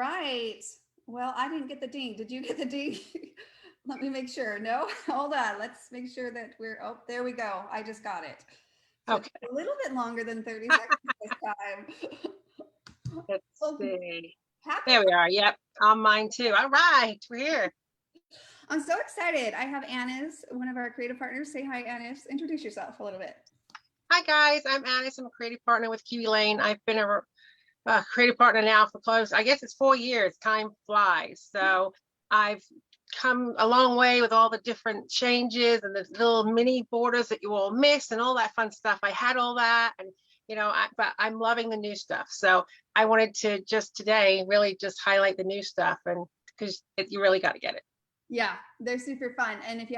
right. Well, I didn't get the ding. Did you get the ding? Let me make sure. No, hold on. Let's make sure that oh, there we go. I just got it. So Okay. it took a little bit longer than 30 seconds this time. Let's Well, see. happy. There we are. Yep. On mine too. All right. We're here. I'm so excited. I have Annis, one of our creative partners. Say hi, Annis. Introduce yourself a little bit. Hi, guys. I'm Annis. I'm a creative partner with Kiwi Lane. I've been a creative partner now for close, I guess it's 4 years. Time flies. So I've come a long way with all the different changes and the little mini borders that you all miss and all that fun stuff. I had all that, and but I'm loving the new stuff. So I wanted to just today really just highlight the new stuff, and because you really got to get it. Yeah, they're super fun. And if you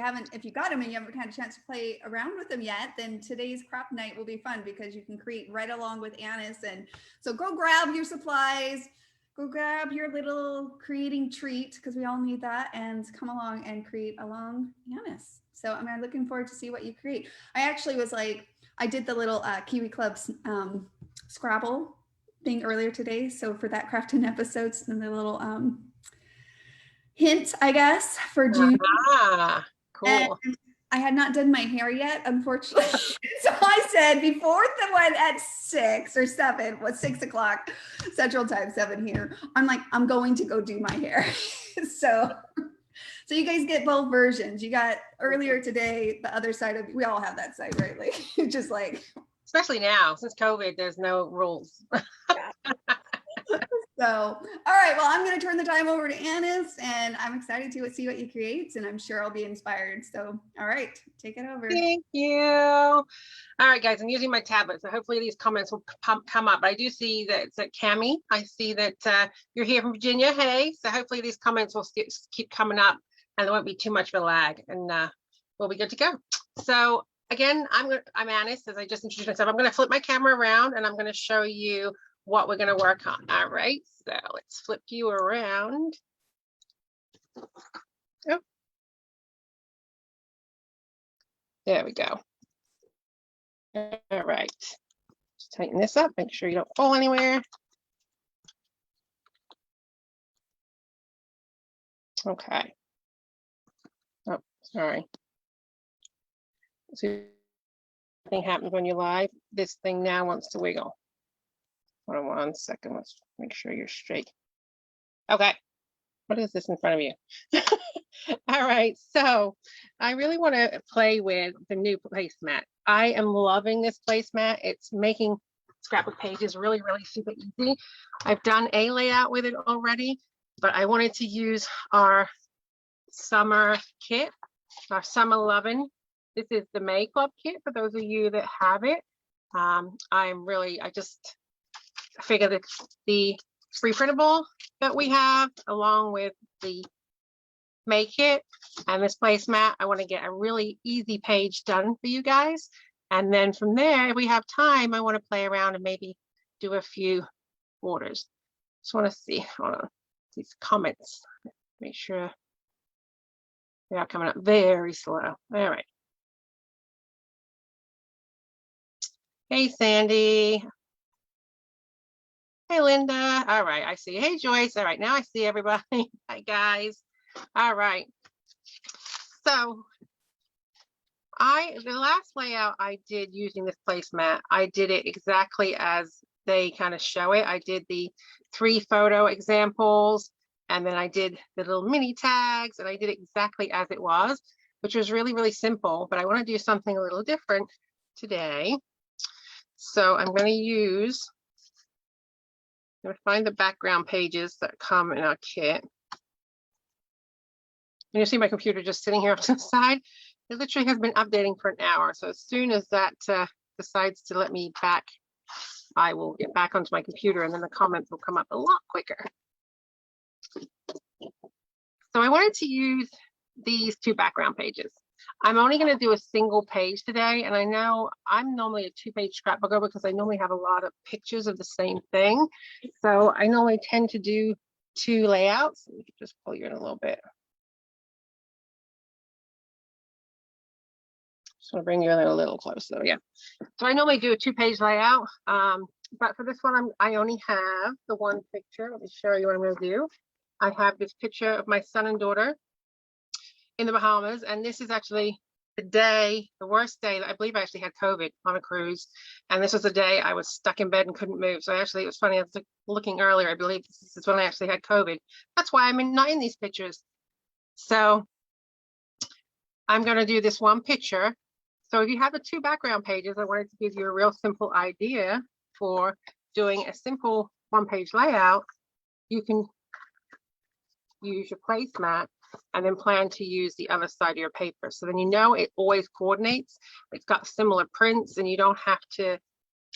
got them and you haven't had a chance to play around with them yet, then today's crop night will be fun because you can create right along with Annis. And so go grab your supplies, go grab your little creating treat, because we all need that, and come along and create along Annis. So I'm looking forward to see what you create. I actually was like, I did the little Kiwi Club's Scrabble thing earlier today. So for that crafting episodes and the little hint, I guess, for June. Ah, cool. And I had not done my hair yet, unfortunately. So I said before the one at 6 or 7, was 6 o'clock Central Time, 7 here. I'm like, I'm going to go do my hair. So you guys get both versions. You got earlier today, the other side of, we all have that side, right? Like, just like, especially now since COVID, there's no rules. Yeah. So, all right, well, I'm going to turn the time over to Annis, and I'm excited to see what you create, and I'm sure I'll be inspired. So, all right, take it over. Thank you. All right, guys, I'm using my tablet, so hopefully these comments will come up. I do see that it's Cami. I see that you're here from Virginia. Hey, so hopefully these comments will keep coming up, and there won't be too much of a lag, and we'll be good to go. So again, I'm Annis, as I just introduced myself. I'm going to flip my camera around, and I'm going to show you what we're going to work on. All right, so let's flip you around. Oh, there we go. All right, just tighten this up, make sure you don't fall anywhere. Okay. Oh, sorry. So thing happens when you're live. This thing now wants to wiggle. Hold on 1 second. Let's make sure you're straight. Okay. What is this in front of you? All right. So I really want to play with the new placemat. I am loving this placemat. It's making scrapbook pages really, really super easy. I've done a layout with it already, but I wanted to use our summer kit, our summer lovin'. This is the May Club kit for those of you that have it. I just figure that the free printable that we have, along with the May kit and this placemat, I want to get a really easy page done for you guys. And then from there, if we have time, I want to play around and maybe do a few orders. Just want to see, hold on, these comments, make sure they are coming up very slow. All right. Hey, Sandy. Hey, Linda. All right, I see. Hey, Joyce. All right, now I see everybody. Hi, guys. All right. So the last layout I did using this placemat, I did it exactly as they kind of show it. I did the 3 photo examples, and then I did the little mini tags, and I did it exactly as it was, which was really, really simple. But I want to do something a little different today. So I'm going to find the background pages that come in our kit. And you see my computer just sitting here off to the side. It literally has been updating for an hour. So as soon as that decides to let me back, I will get back onto my computer, and then the comments will come up a lot quicker. So I wanted to use these 2 background pages. I'm only going to do a single page today, and I know I'm normally a 2-page scrapbooker because I normally have a lot of pictures of the same thing. So I normally tend to do 2 layouts. Let me just pull you in a little bit. Just want to bring you in a little closer. Yeah. So I normally do a 2-page layout, but for this one, I only have the one picture. Let me show you what I'm going to do. I have this picture of my son and daughter in the Bahamas, and this is actually the worst day that I believe I actually had COVID on a cruise. And this was the day I was stuck in bed and couldn't move. So actually, it was funny. I was looking earlier. I believe this is when I actually had COVID. That's why I'm not in these pictures. So I'm going to do this one picture. So if you have the 2 background pages, I wanted to give you a real simple idea for doing a simple 1-page layout. You can use your placemat and then plan to use the other side of your paper. So then you know it always coordinates. It's got similar prints and you don't have to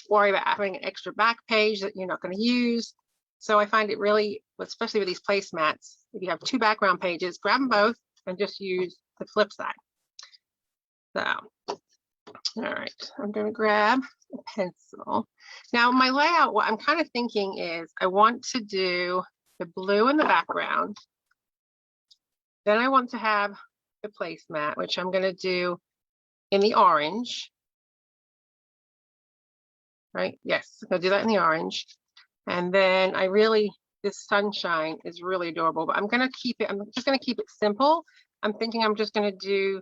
worry about having an extra back page that you're not going to use. So I find it really, especially with these placemats, if you have 2 background pages, grab them both and just use the flip side. So, all right, I'm going to grab a pencil. Now my layout, what I'm kind of thinking is I want to do the blue in the background. Then I want to have the placemat, which I'm going to do in the orange. Right? Yes, I'm going to do that in the orange. And then this sunshine is really adorable, but I'm going to keep it, I'm just going to keep it simple. I'm thinking I'm just going to do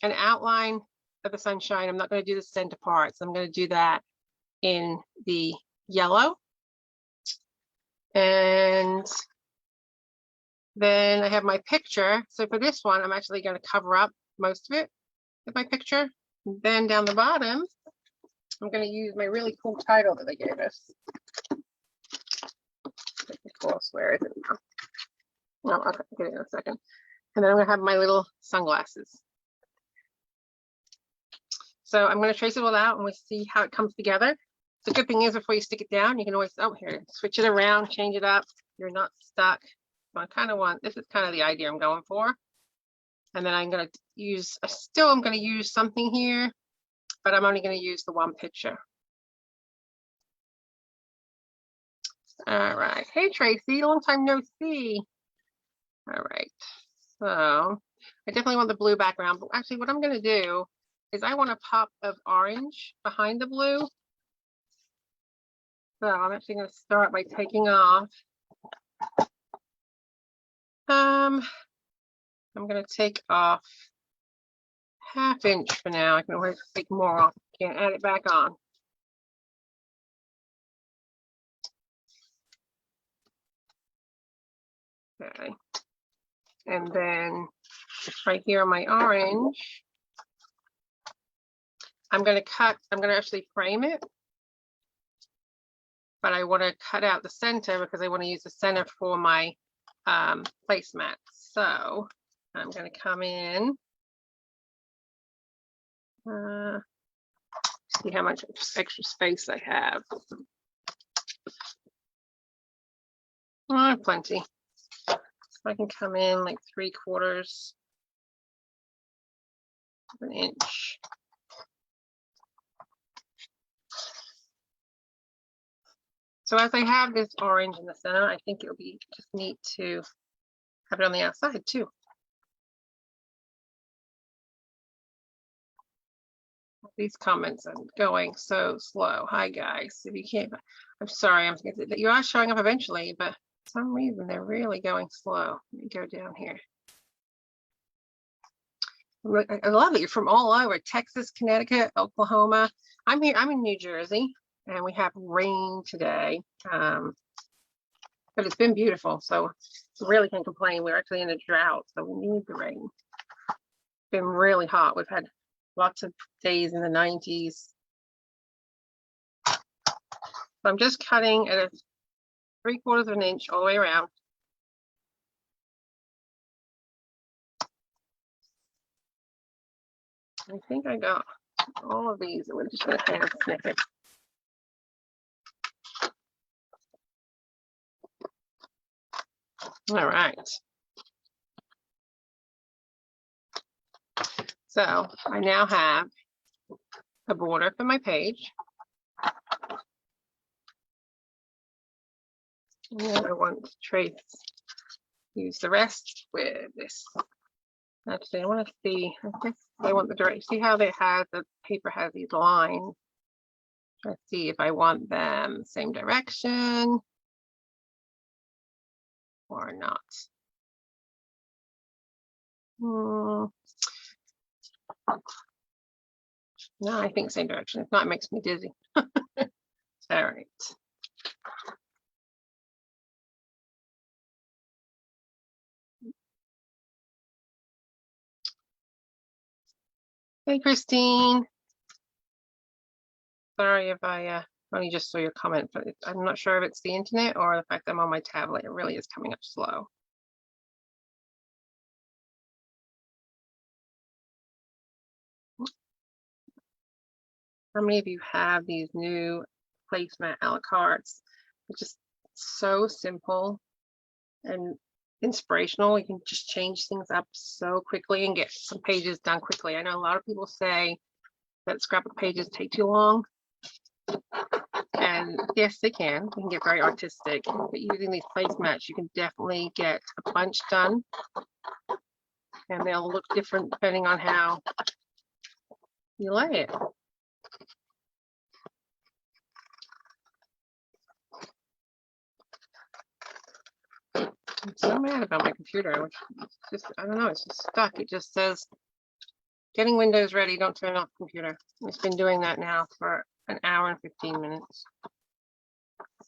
an outline of the sunshine. I'm not going to do the center parts. I'm going to do that in the yellow. And then I have my picture. So for this one, I'm actually going to cover up most of it with my picture. And then down the bottom, I'm going to use my really cool title that they gave us. Of course, where is it now? No, I'll get it in a second. And then I'm going to have my little sunglasses. So I'm going to trace it all out and we'll see how it comes together. The good thing is before you stick it down, you can always, switch it around, change it up. You're not stuck. I kind of want, this is kind of the idea I'm going for. And then I'm going to use, I'm going to use something here, but I'm only going to use the one picture. All right. Hey, Tracy, long time no see. All right. So I definitely want the blue background, but actually what I'm going to do is I want a pop of orange behind the blue. So I'm actually going to start by taking off. I'm going to take off 1/2 inch for now. I can always take more off. Can't add it back on. Okay. And then right here on my orange, I'm going to actually frame it. But I want to cut out the center because I want to use the center for my placemat. So I'm going to come in. See how much extra space I have. Oh, I have plenty. So I can come in like 3/4 of an inch. So as I have this orange in the center, I think it'll be just neat to have it on the outside too. These comments are going so slow. Hi guys, if you can't, I'm sorry, you are showing up eventually, but for some reason they're really going slow. Let me go down here. I love it. You're from all over, Texas, Connecticut, Oklahoma. I'm here, I'm in New Jersey, and we have rain today. But it's been beautiful, so really can't complain. We're actually in a drought, so we need the rain. It's been really hot. We've had lots of days in the 90s. So I'm just cutting at 3/4 of an inch all the way around. I think I got all of these. We're just going to hand snip it. All right. So I now have a border for my page. And I want to use the rest with this. Actually, I want to see, I want the direct, see how the paper has these lines. Let's see if I want them same direction or not. No, I think same direction. If not, it makes me dizzy. All right. Hey, Christine. Sorry if I only just saw your comment, but I'm not sure if it's the internet or the fact that I'm on my tablet. It really is coming up slow. How many of you have these new placemat a la cartes? It's just so simple and inspirational. You can just change things up so quickly and get some pages done quickly. I know a lot of people say that scrapbook pages take too long. And yes, they can. You can get very artistic, but using these placemats, you can definitely get a bunch done. And they'll look different depending on how you lay it. I'm so mad about my computer, which just, I don't know, it's just stuck. It just says, getting Windows ready, don't turn off the computer. It's been doing that now for an hour and 15 minutes.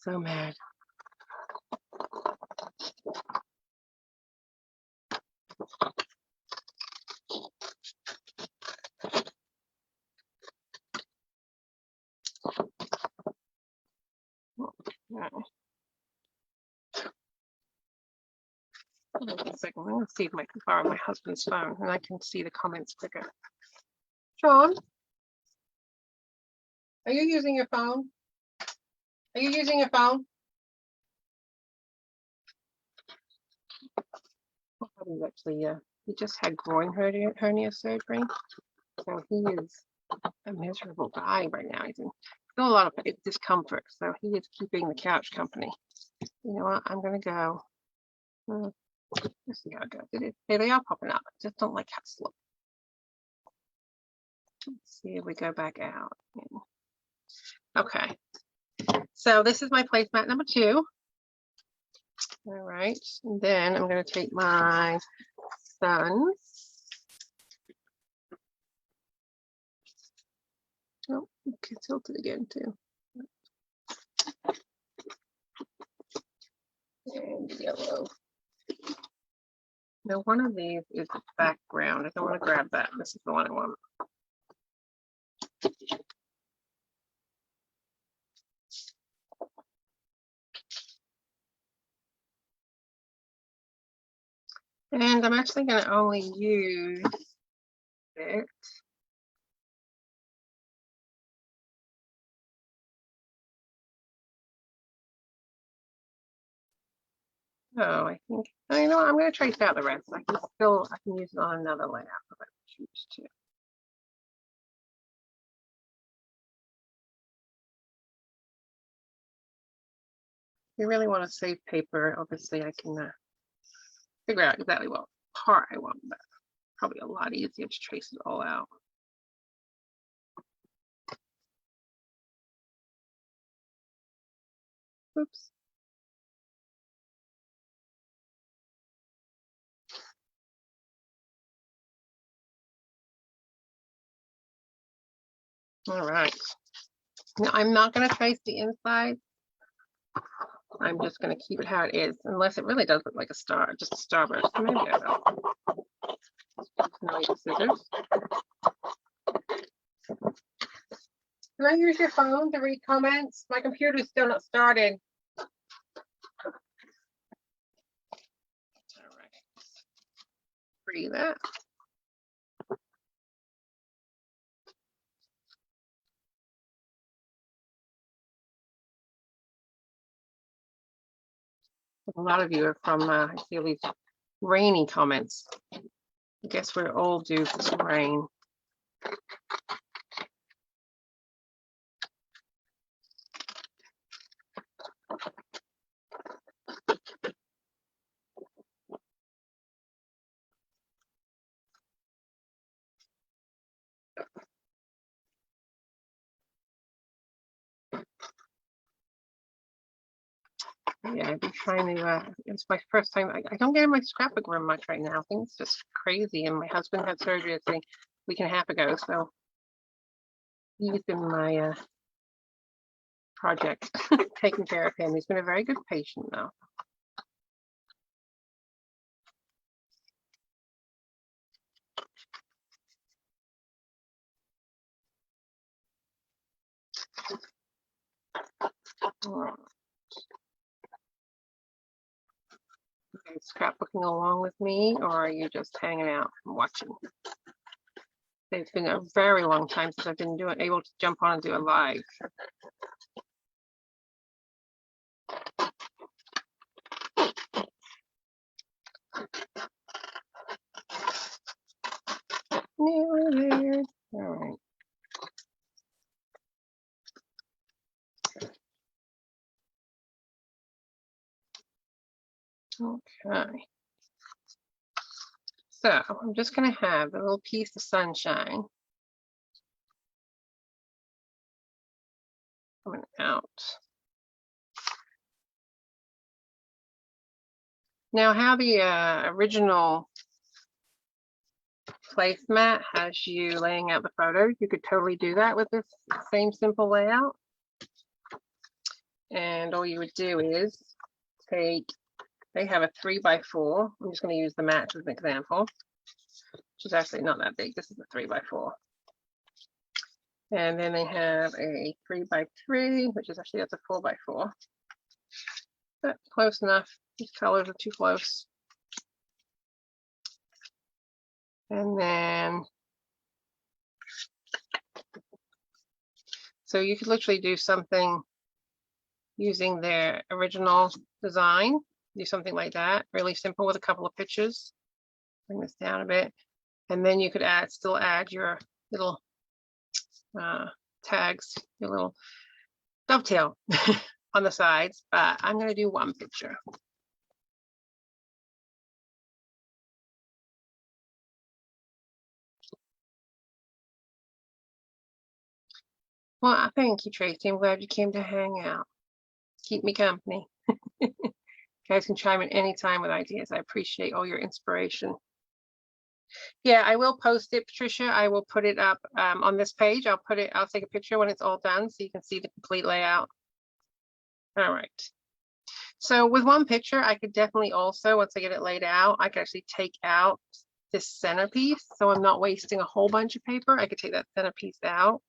So mad. Hold on a second. I'm going to see if I can borrow my husband's phone and I can see the comments quicker. Sean, are you using your phone? Are you using your phone? My husband's actually, he just had groin hernia surgery. So he is a miserable guy right now. He's in still a lot of discomfort. So he is keeping the couch company. You know what? I'm going to go. Let's see how it goes. Hey, they are popping up. I just don't like how slow. Let's see if we go back out. Okay. So this is my placemat number 2. All right. And then I'm going to take my son. Oh, okay, tilted again too. And yellow. Now one of these is the background. I don't want to grab that. This is the one I want. And I'm actually going to only use it. Oh, I think, you know what, I'm going to trace out the rest. I can use it on another layout if I choose to. If you really want to save paper, obviously I can figure out exactly what part I want, but probably a lot easier to trace it all out. Oops. All right. Now I'm not going to trace the inside. I'm just going to keep it how it is, unless it really does look like a star, just a starburst. Maybe I will. Now use scissors. Can I use your phone to read comments? My computer's still not started. All right. Free that. A lot of you are from, I see all these rainy comments. I guess we're all due for some rain. Yeah, I've been trying to, it's my first time. I don't get in my scrapbook room much right now. I think it's just crazy. And my husband had surgery, I think, a week and a half ago. So he's been my project, taking care of him. He's been a very good patient though. Okay, scrapbooking along with me, or are you just hanging out and watching? It's been a very long time since I've been able to jump on and do a live. Nearly there. All right. Okay. So I'm just going to have a little piece of sunshine coming out. Now, how the original placemat has you laying out the photos, you could totally do that with this same simple layout. And all you would do is take, they have a 3x4. I'm just going to use the mat as an example, which is actually not that big. This is a 3x4. And then they have a 3x3, which is actually, that's a 4x4. But close enough. These colors are too close. And then, so you could literally do something using their original design, do something like that, really simple with a couple of pictures. Bring this down a bit. And then you could still add your little tags, your little dovetail on the sides, but I'm going to do one picture. Well, thank you, Tracy. I'm glad you came to hang out. Keep me company. You guys can chime in anytime with ideas. I appreciate all your inspiration. Yeah, I will post it, Patricia. I will put it up on this page. I'll take a picture when it's all done so you can see the complete layout. All right. So with one picture, I could definitely also, once I get it laid out, I could actually take out this centerpiece. So I'm not wasting a whole bunch of paper. I could take that centerpiece out.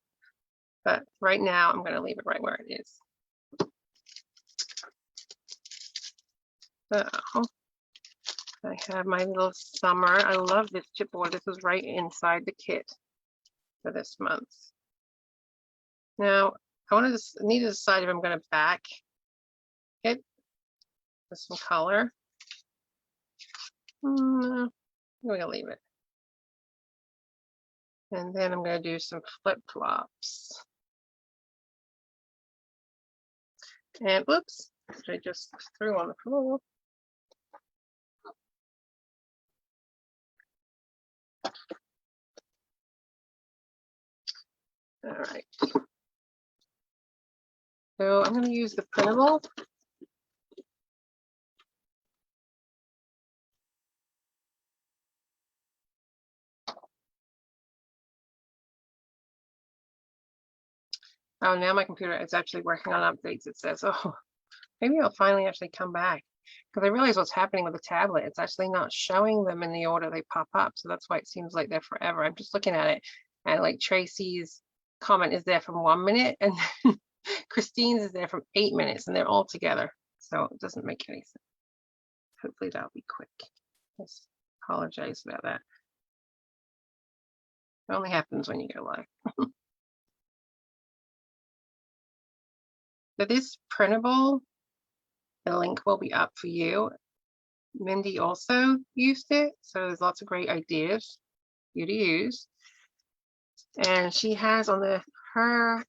But right now, I'm going to leave it right where it is. So I have my little summer. I love this chipboard. This was right inside the kit for this month. Now, I need to decide if I'm going to back it with some color. I'm going to leave it. And then I'm going to do some flip-flops. And whoops, which I just threw on the floor. All right. So I'm going to use the printable. Oh, now my computer is actually working on updates. It says, oh, maybe I'll finally actually come back. Because I realize what's happening with the tablet. It's actually not showing them in the order they pop up. So that's why it seems like they're forever. I'm just looking at it. And like Tracy's comment is there from 1 minute. And Christine's is there from 8 minutes. And they're all together. So it doesn't make any sense. Hopefully that'll be quick. Just apologize about that. It only happens when you go live. So this printable, the link will be up for you. Mindy also used it, so there's lots of great ideas for you to use. And she has on her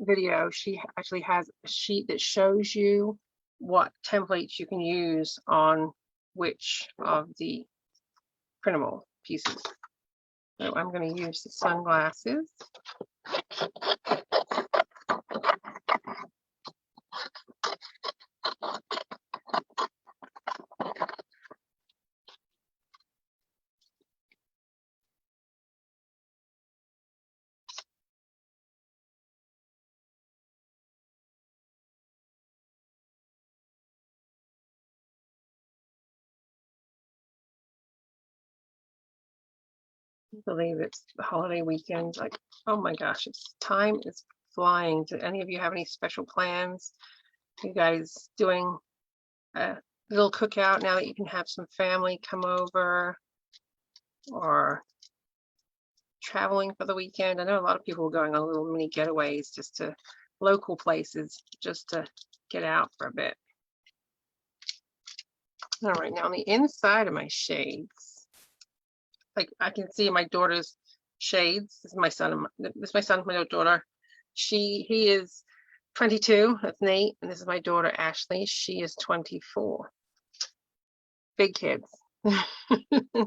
video, she actually has a sheet that shows you what templates you can use on which of the printable pieces. So I'm going to use the sunglasses. Believe it's the holiday weekend. Like, oh my gosh, time is flying. Do any of you have any special plans? You guys doing a little cookout now that you can have some family come over, or traveling for the weekend? I know a lot of people are going on little mini getaways just to local places just to get out for a bit. All right, now on the inside of my shades, like I can see my daughter's shades. This is my son and my daughter. He is 22, that's Nate, and this is my daughter Ashley. She is 24. Big kids.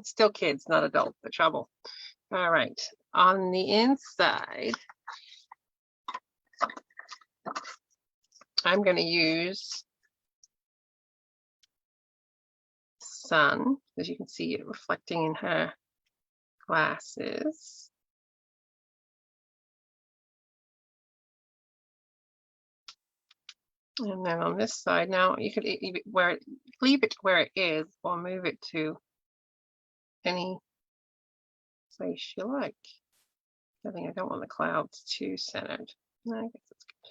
Still kids, not adults, the trouble. All right, on the inside, I'm going to use sun, as you can see it reflecting in her glasses. And then on this side, now you could leave it where it is, or move it to any place you like. I think I don't want the clouds too centered. No, I guess that's good.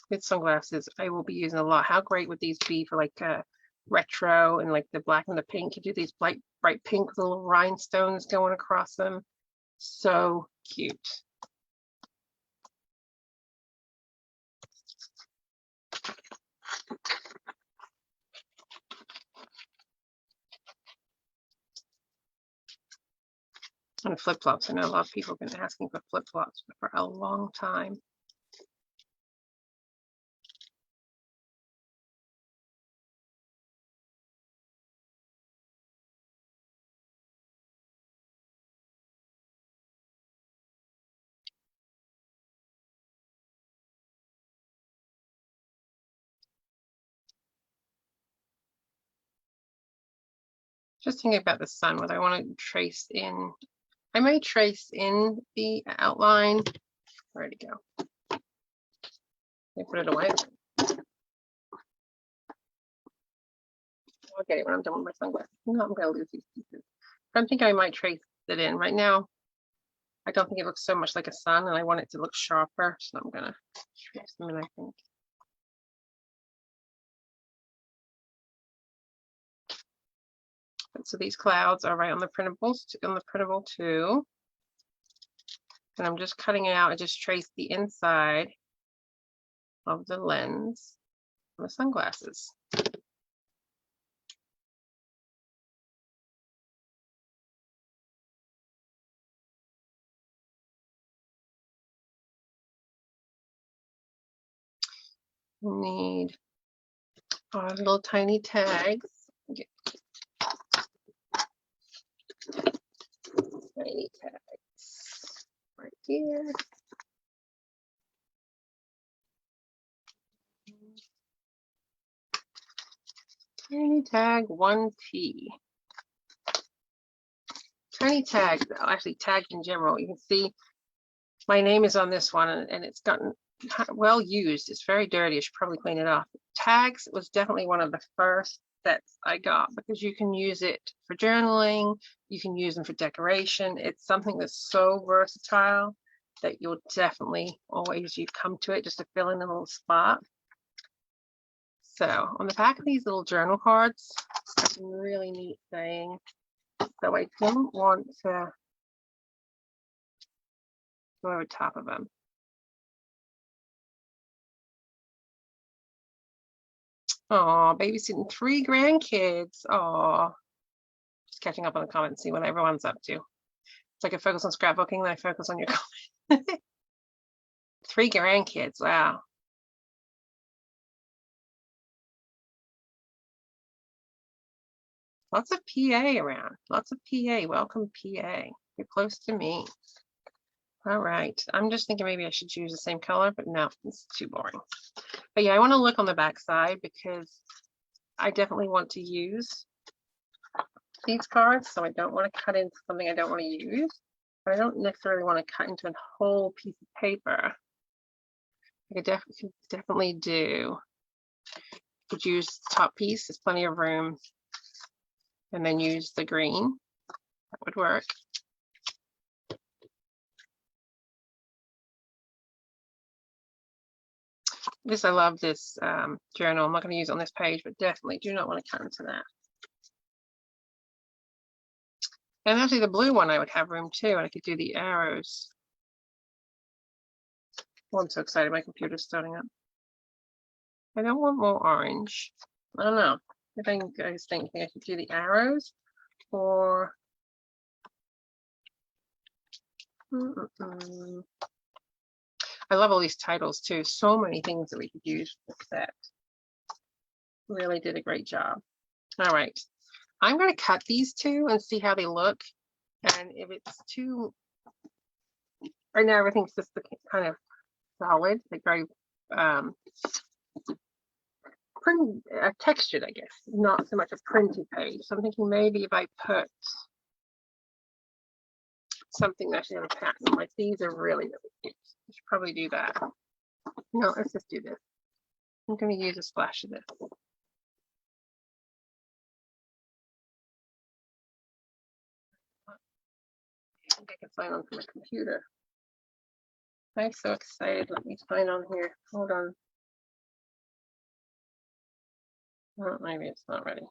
With sunglasses, I will be using a lot. How great would these be for like retro and like the black and the pink? You do these bright pink with little rhinestones going across them. So cute. And flip-flops. I know a lot of people have been asking for flip-flops for a long time. Just thinking about the sun, whether I want to trace in, I may trace in the outline. Where'd it go? I put it away. I'll get it when I'm done with my sunglasses. No, I'm going to lose these pieces. I think I might trace it in. Right now, I don't think it looks so much like a sun, and I want it to look sharper, so I'm going to trace them in, I think. So these clouds are right on the printable too. And I'm just cutting it out. I just traced the inside of the lens of the sunglasses. Need our little tiny tags. Tiny tags right here. Tiny tag 1T. Tiny tags, actually tagged in general. You can see my name is on this one, and it's gotten well used. It's very dirty. I should probably clean it off. Tags was definitely one of the first sets I got because you can use it for journaling. You can use them for decoration. It's something that's so versatile that you'll definitely always come to it just to fill in a little spot. So on the back of these little journal cards, some really neat saying. So I don't want to go over top of them. Oh, babysitting 3 grandkids. Oh, just catching up on the comments, see what everyone's up to. It's like I focus on scrapbooking, then I focus on your comments. 3 grandkids, wow. Lots of PA around. Lots of PA. Welcome, PA. You're close to me. All right. I'm just thinking maybe I should choose the same color, but no, it's too boring. But yeah, I want to look on the back side because I definitely want to use these cards. So I don't want to cut into something I don't want to use. But I don't necessarily want to cut into a whole piece of paper. I could definitely do. Could use the top piece. There's plenty of room and then use the green. That would work. I love this journal. I'm not going to use it on this page, but definitely do not want to cut into that. And actually the blue one I would have room too, and I could do the arrows. Oh, I'm so excited, my computer's starting up. I don't want more orange. I don't know. I think I was thinking I should do the arrows or I love all these titles too. So many things that we could use for the set. Really did a great job. All right. I'm going to cut these two and see how they look. And if it's too, right now everything's just kind of solid, like very textured, I guess, not so much a printed page. So I'm thinking maybe if I put something actually on a pattern, like these are really, really cute. I should probably do that. No, let's just do this. I'm going to use a splash of this. I think I can sign on to my computer. I'm so excited. Let me sign on here. Hold on. Oh, maybe it's not ready.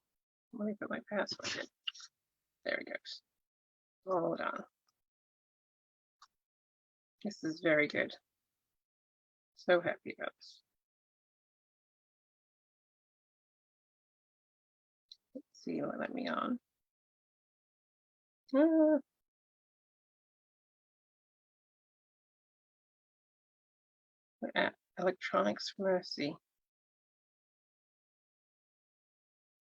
Let me put my password in. There it goes. Hold on. This is very good. So happy about this. Let's see what let me on. Electronics Mercy.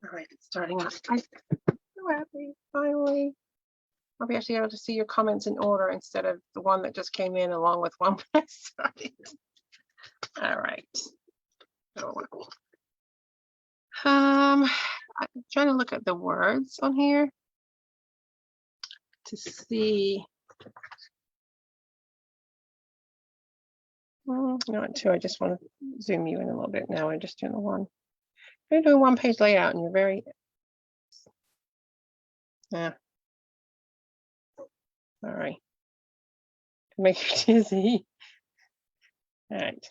All right, it's starting up. I'm so happy, finally. I'll be actually able to see your comments in order instead of the one that just came in along with one when I started. All right. I'm trying to look at the words on here to see. Well, not two. I just want to zoom you in a little bit now. I'm just doing the one. I'm doing one page layout, and you're very. Yeah. All right. Make you dizzy. All right.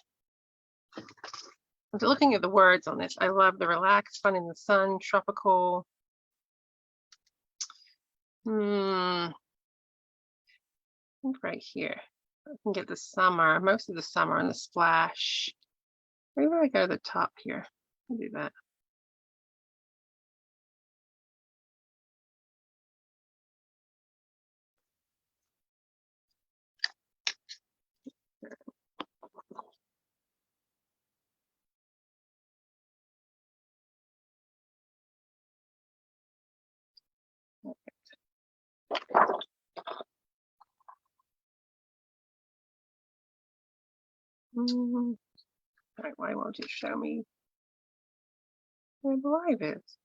So looking at the words on this, I love the relaxed, fun in the sun, tropical. I think right here. I can get the summer, most of the summer and the splash. Maybe I go to the top here. I'll do that. All right, why won't it show me where the live is?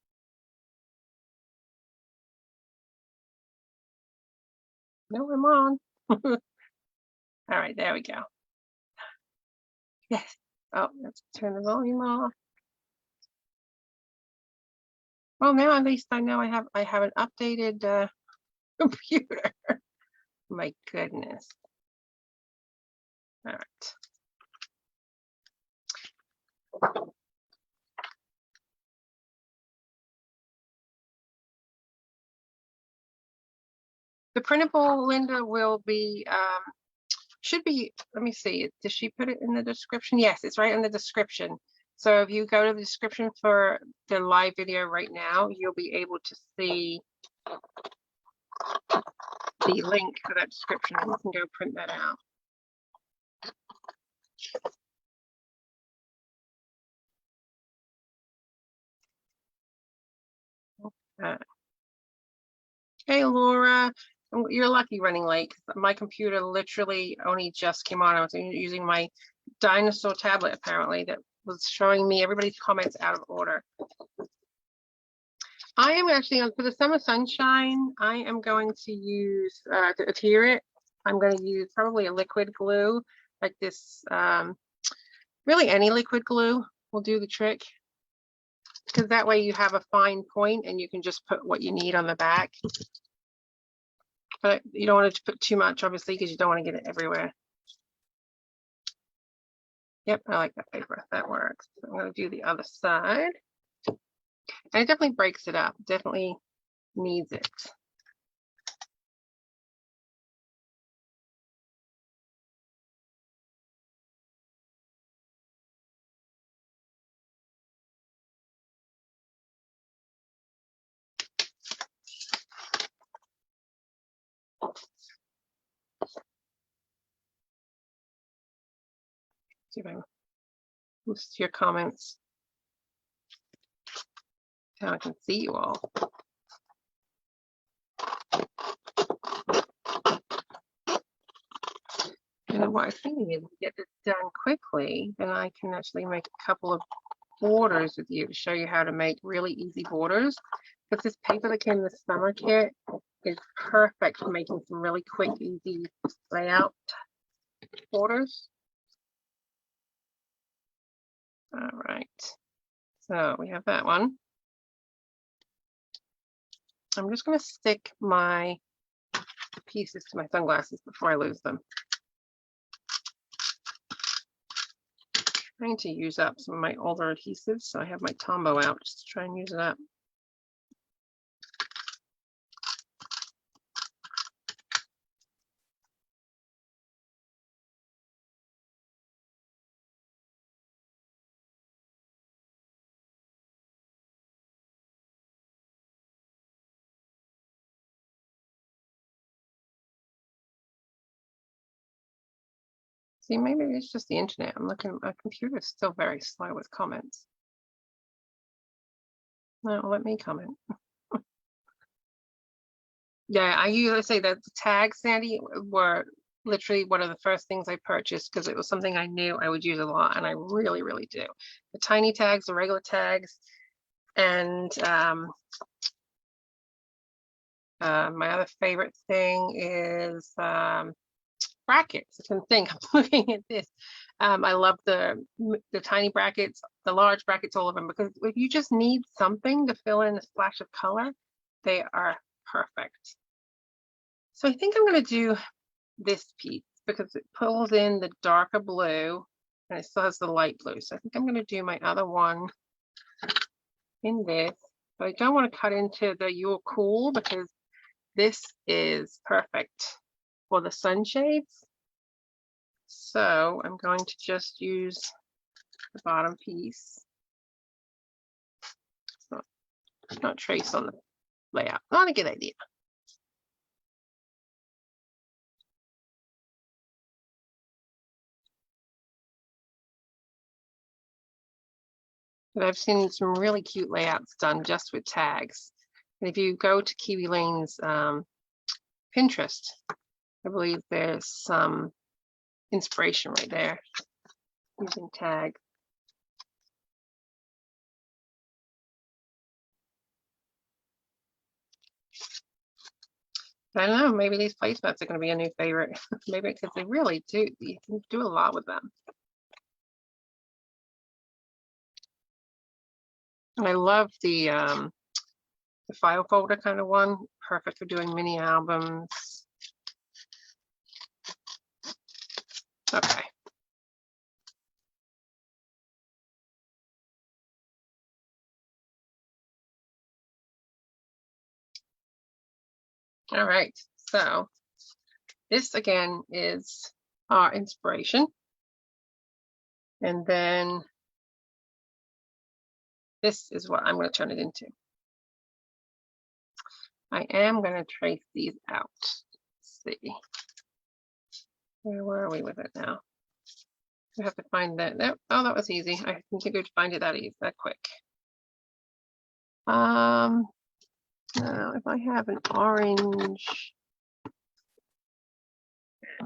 No, I'm on. All right, there we go. Yes. Oh, let's turn the volume off. Well, now at least I know I have an updated computer. My goodness. All right. The printable, Linda, will be, should be, let me see, does she put it in the description? Yes, it's right in the description. So if you go to the description for the live video right now, you'll be able to see the link for that description and you can go print that out. Hey, Laura, you're lucky running late. My computer literally only just came on. I was using my dinosaur tablet, apparently, that was showing me everybody's comments out of order. I am actually, for the summer sunshine, I am going to use, to adhere it, I'm going to use probably a liquid glue like this. Really any liquid glue will do the trick. because that way you have a fine point and you can just put what you need on the back. But you don't want to put too much, obviously, because you don't want to get it everywhere. Yep, I like that paper. That works. So I'm going to do the other side. And it definitely breaks it up. Definitely needs it. See if I can boost your comments. Now I can see you all. And what I was thinking is, to get this done quickly, then I can actually make a couple of borders with you to show you how to make really easy borders. Because this paper that came in the summer kit is perfect for making some really quick, easy layout borders. All right, so we have that one. I'm just going to stick my pieces to my sunglasses before I lose them. Trying to use up some of my older adhesives, so I have my Tombow out just to try and use it up. See, maybe it's just the internet. I'm looking, my computer's still very slow with comments. No, let me comment. Yeah, I usually say that the tags, Sandy, were literally one of the first things I purchased because it was something I knew I would use a lot, and I really, really do. The tiny tags, the regular tags, and my other favorite thing is brackets. I can think. I'm looking at this. I love the tiny brackets, the large brackets, all of them, because if you just need something to fill in a splash of color, they are perfect. So I think I'm going to do this piece because it pulls in the darker blue and it still has the light blue. So I think I'm going to do my other one in this. But I don't want to cut into the You're Cool because this is perfect for the sunshades. So I'm going to just use the bottom piece. It's not traced on the layout. Not a good idea. But I've seen some really cute layouts done just with tags. And if you go to Kiwi Lane's Pinterest, I believe there's some inspiration right there using tags. I don't know, maybe these placemats are going to be a new favorite. Maybe because they really do, you can do a lot with them. And I love the file folder kind of one, perfect for doing mini albums. Okay. All right, so this again is our inspiration. And then this is what I'm going to turn it into. I am going to trace these out. Let's see. Where are we with it now? We have to find that. Nope. Oh, that was easy. I didn't think we'd find it that easy, that quick. Now if I have an orange. I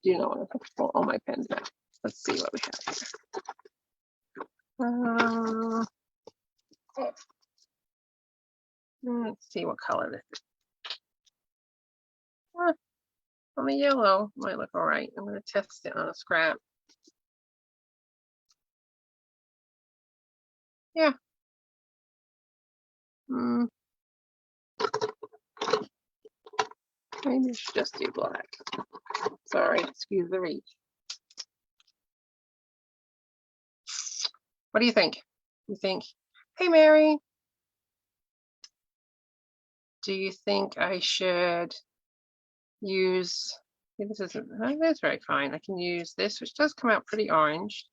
do not want to put all my pens back. Let's see what we have here. Let's see what color this is. On the yellow, might look all right. I'm going to test it on a scrap. Yeah. Maybe I should just do black. Sorry, excuse the reach. What do you think? You think, hey, Mary, do you think I should use, this isn't, that's very fine. I can use this, which does come out pretty orange,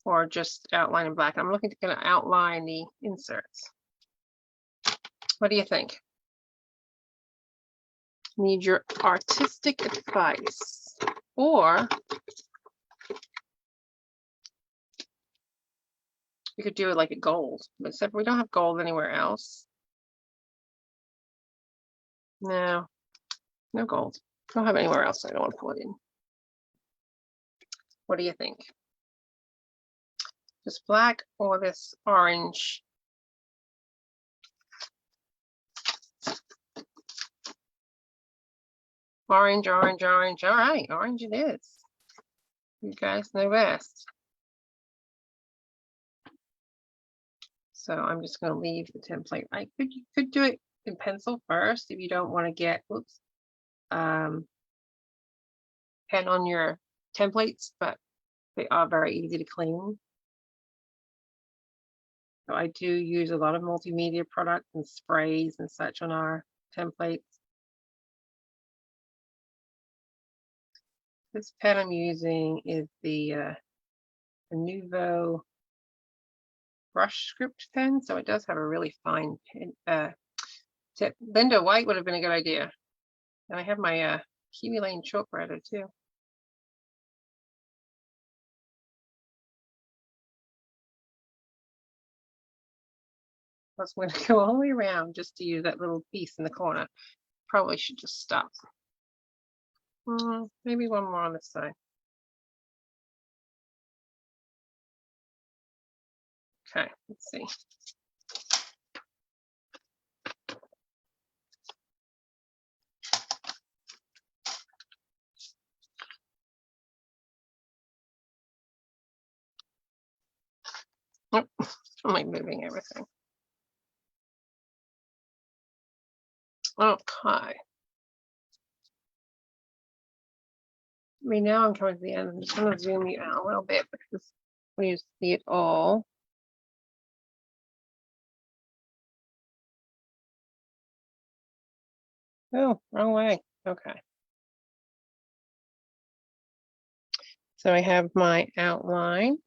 or just outline in black. I'm looking to outline the inserts. What do you think? Need your artistic advice. Or we could do it like a gold, but except we don't have gold anywhere else. No, no gold. Don't have anywhere else. I don't want to pull it in. What do you think? Just black or this orange? Orange, orange, orange. All right, orange it is. You guys know best. So I'm just going to leave the template. You could do it in pencil first if you don't want to get, oops, pen on your templates, but they are very easy to clean. So I do use a lot of multimedia products and sprays and such on our templates. This pen I'm using is the Nuvo brush script pen, so it does have a really fine pen. Tip. Linda, white would have been a good idea. And I have my Kiwi Lane chalk writer too. Plus, I'm going to go all the way around just to use that little piece in the corner. Probably should just stop. Maybe one more on this side. Okay, let's see. Nope, I'm like moving everything. Okay. I mean, now I'm coming to the end. I'm just going to zoom you out a little bit because we need to see it all. Oh, wrong way. Okay. So I have my outline.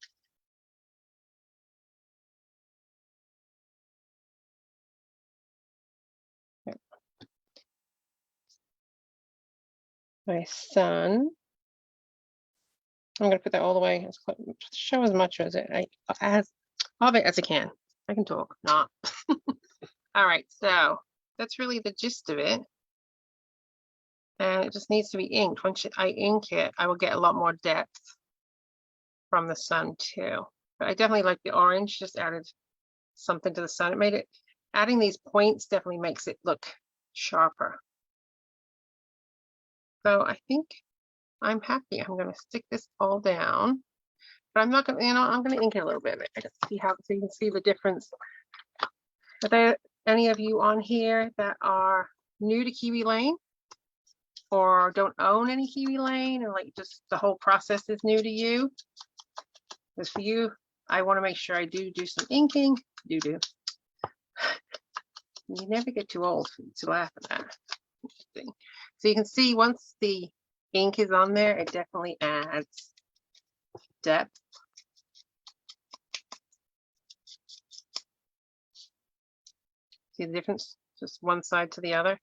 My sun. I'm going to put that all the way, show as much as of it as I can. I can talk, not. All right, so that's really the gist of it. And it just needs to be inked. Once I ink it, I will get a lot more depth from the sun too. But I definitely like the orange, just added something to the sun. It made it, adding these points definitely makes it look sharper. So I think I'm happy. I'm going to stick this all down, but I'm not going to, I'm going to ink it a little bit. I just see how, so you can see the difference. Are there any of you on here that are new to Kiwi Lane or don't own any Kiwi Lane and like just the whole process is new to you? Because for you, I want to make sure I do some inking. You never get too old to laugh at that. Interesting. So you can see once the ink is on there, it definitely adds depth. See the difference? Just one side to the other.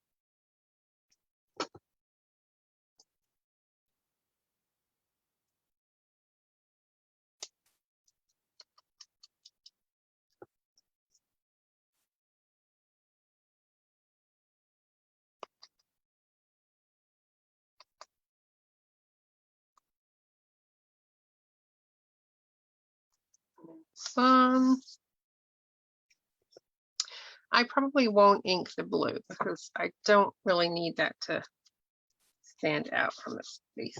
Some. I probably won't ink the blue because I don't really need that to stand out from the piece.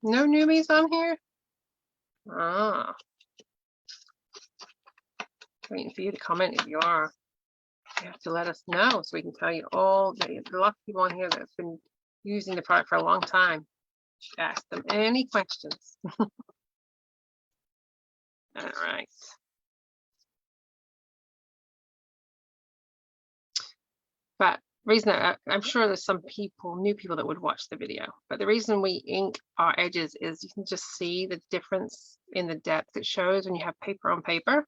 No newbies on here? Ah. Waiting for you to comment if you are. You have to let us know so we can tell you all. There's a lot of people on here that have been using the product for a long time. You should ask them any questions. All right. But the reason I'm sure there's some people, new people that would watch the video, but the reason we ink our edges is you can just see the difference in the depth it shows when you have paper on paper.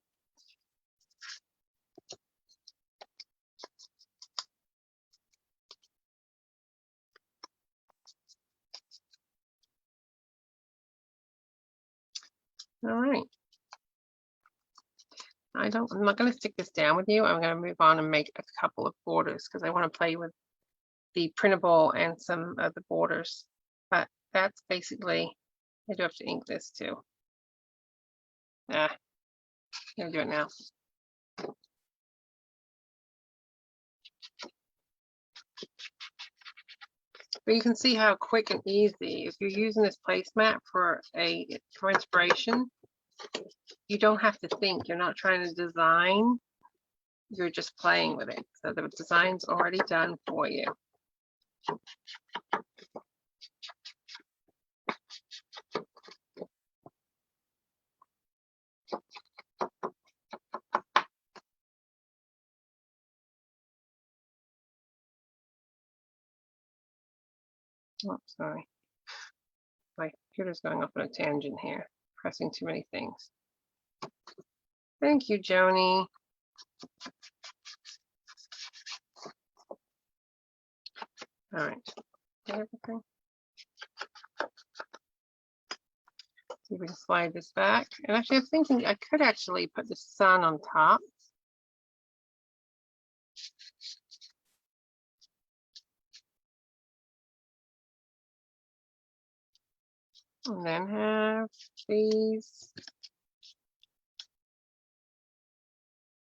All right. I'm not going to stick this down with you. I'm going to move on and make a couple of borders because I want to play with the printable and some of the borders. But that's basically, I do have to ink this too. I'm going to do it now. But you can see how quick and easy, if you're using this placemat for inspiration, you don't have to think. You're not trying to design. You're just playing with it. So the design's already done for you. Oh, sorry. My computer's going off on a tangent here, pressing too many things. Thank you, Joni. All right. Everything. See if we can slide this back. And actually, I was thinking I could actually put the sun on top. And then have these.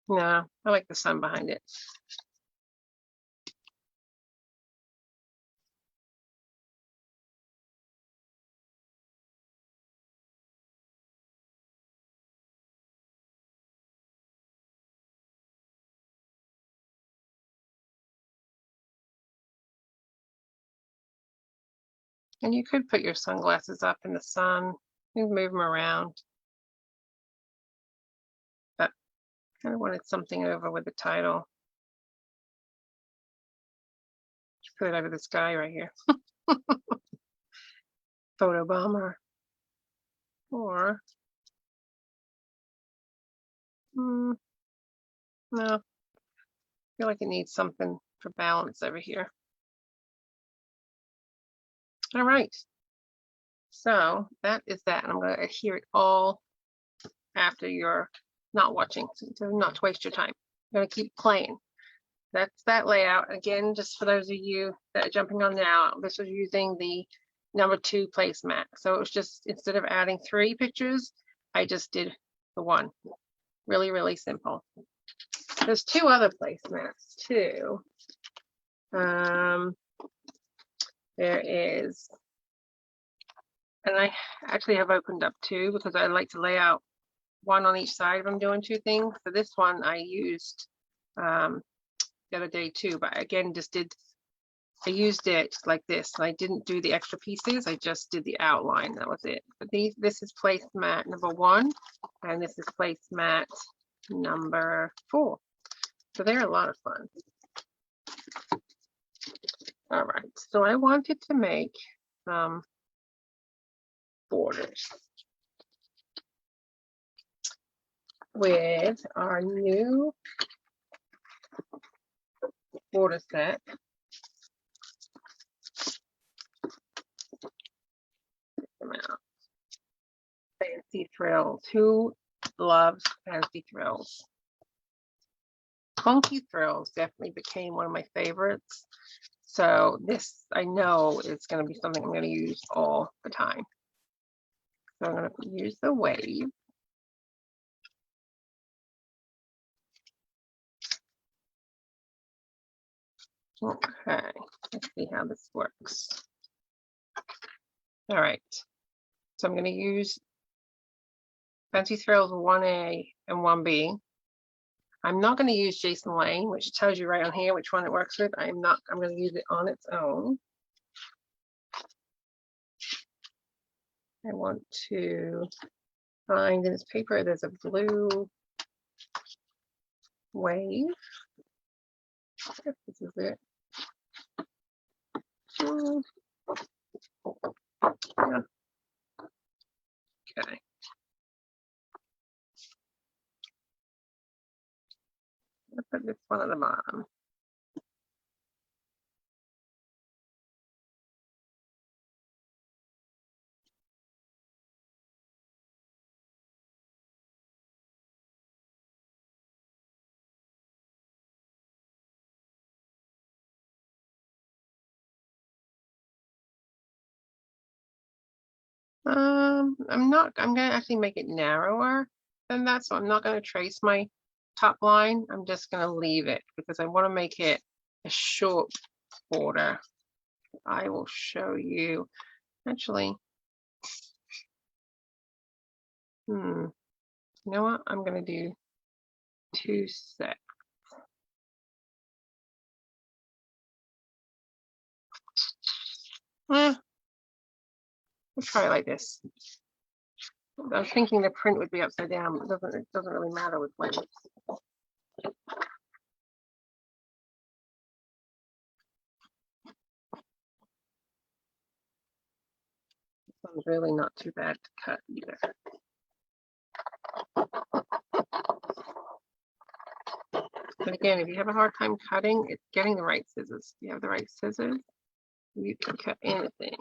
No, I like the sun behind it. And you could put your sunglasses up in the sun and move them around. But I kind of wanted something over with the title. Just put it over this guy right here. Photo bomber. Or, no, I feel like it needs something for balance over here. All right. So that is that. And I'm going to adhere it all after you're not watching, so not to waste your time. I'm going to keep playing. That's that layout. Again, just for those of you that are jumping on now, this was using the #2 placemat. So it was just, instead of adding 3 pictures, I just did the 1. Really, really simple. There's 2 other placemats too. There is, and I actually have opened up 2 because I like to lay out 1 on each side if I'm doing 2 things. So this one I used the other day too, but again, I used it like this. I didn't do the extra pieces. I just did the outline. That was it. But this is placemat #1, and this is placemat #4. So they're a lot of fun. All right. So I wanted to make borders with our new border set. Fancy Thrills. Who loves Fancy Thrills? Funky Thrills definitely became one of my favorites. So this, I know, is going to be something I'm going to use all the time. So I'm going to use the wave. Okay, let's see how this works. All right, So I'm going to use Fancy Thrills 1A and 1B. I'm not going to use Jason Lane, which tells you right on here which one it works with. I'm going to use it on its own. I want to find in this paper, there's a blue wave. If this is it. Yeah. Okay. I'll put this one at the bottom. I'm going to actually make it narrower than that. So I'm not going to trace my top line. I'm just going to leave it because I want to make it a short border. I will show you. Actually, you know what? I'm going to do 2 sets. We'll try it like this. I was thinking the print would be upside down. It doesn't really matter with waves. This one's really not too bad to cut either. But again, if you have a hard time cutting, it's getting the right scissors. If you have the right scissors, you can cut anything.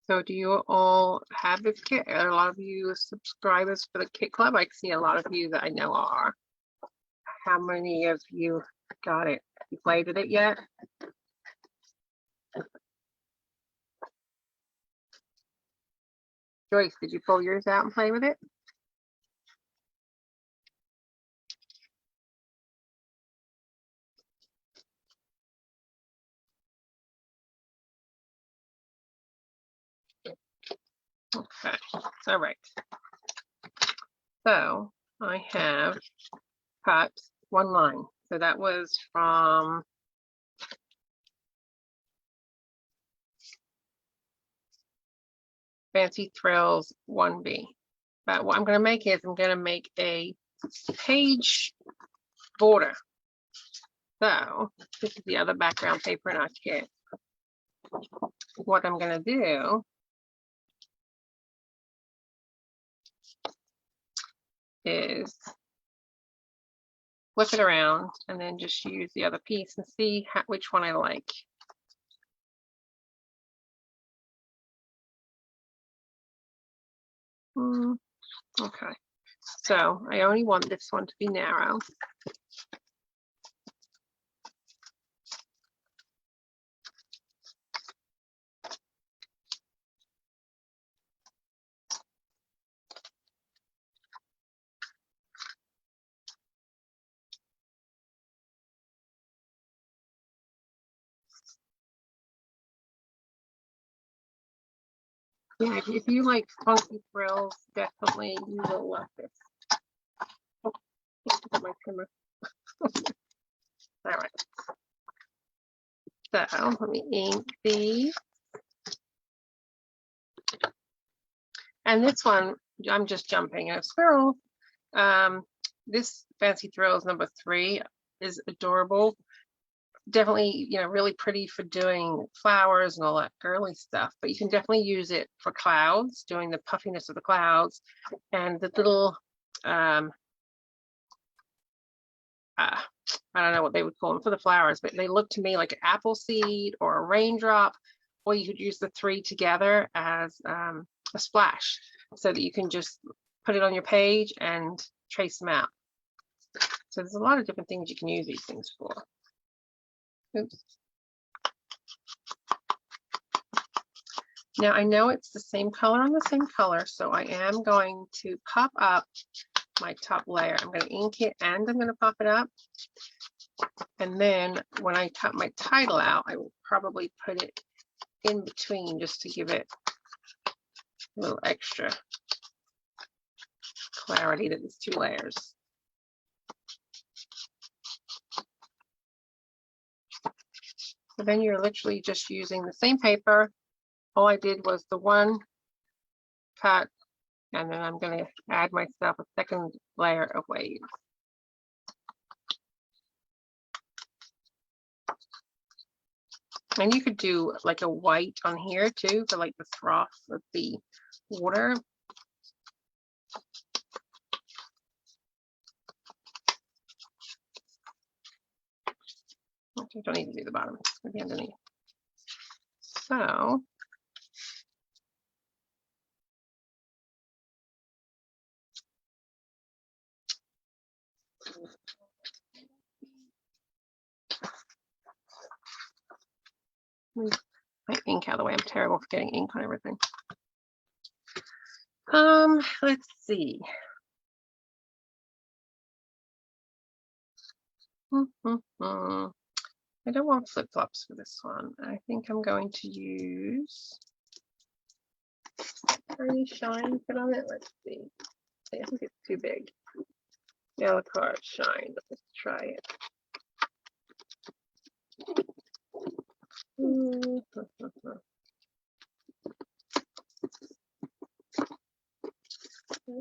So do you all have this kit? Are a lot of you subscribers for the Kit Club? I see a lot of you that I know are. How many of you got it? You played with it yet? Joyce, did you pull yours out and play with it? Okay, all right. So I have cut 1 line. So that was from Fancy Thrills 1B. But what I'm going to make is I'm going to make a page border. So this is the other background paper in our kit. What I'm going to do is flip it around and then just use the other piece and see which one I like. Okay, so I only want this one to be narrow. Yeah, if you like funky thrills, definitely you will love this. Oh, my trimmer. All right. So let me ink these. And this one, I'm just jumping a squirrel. This Fancy Thrills number 3 is adorable. Definitely, you know, really pretty for doing flowers and all that girly stuff, but you can definitely use it for clouds, doing the puffiness of the clouds and the little, I don't know what they would call them for the flowers, but they look to me like an apple seed or a raindrop, or you could use the 3 together as a splash so that you can just put it on your page and trace them out. So there's a lot of different things you can use these things for. Oops. Now I know it's the same color on the same color, so I am going to pop up my top layer. I'm going to ink it and I'm going to pop it up. And then when I cut my title out, I will probably put it in between just to give it a little extra clarity that there's 2 layers. So then you're literally just using the same paper. All I did was the one cut, and then I'm going to add myself a second layer of waves. And you could do like a white on here too for like the froth of the water. You don't need to do the bottom, maybe underneath. So move my ink out of the way. I'm terrible for getting ink on everything. Let's see. I don't want flip-flops for this one. I think I'm going to use Tiny Shine put on it. Let's see. I think it's too big. Yellow card shine. Let's try it.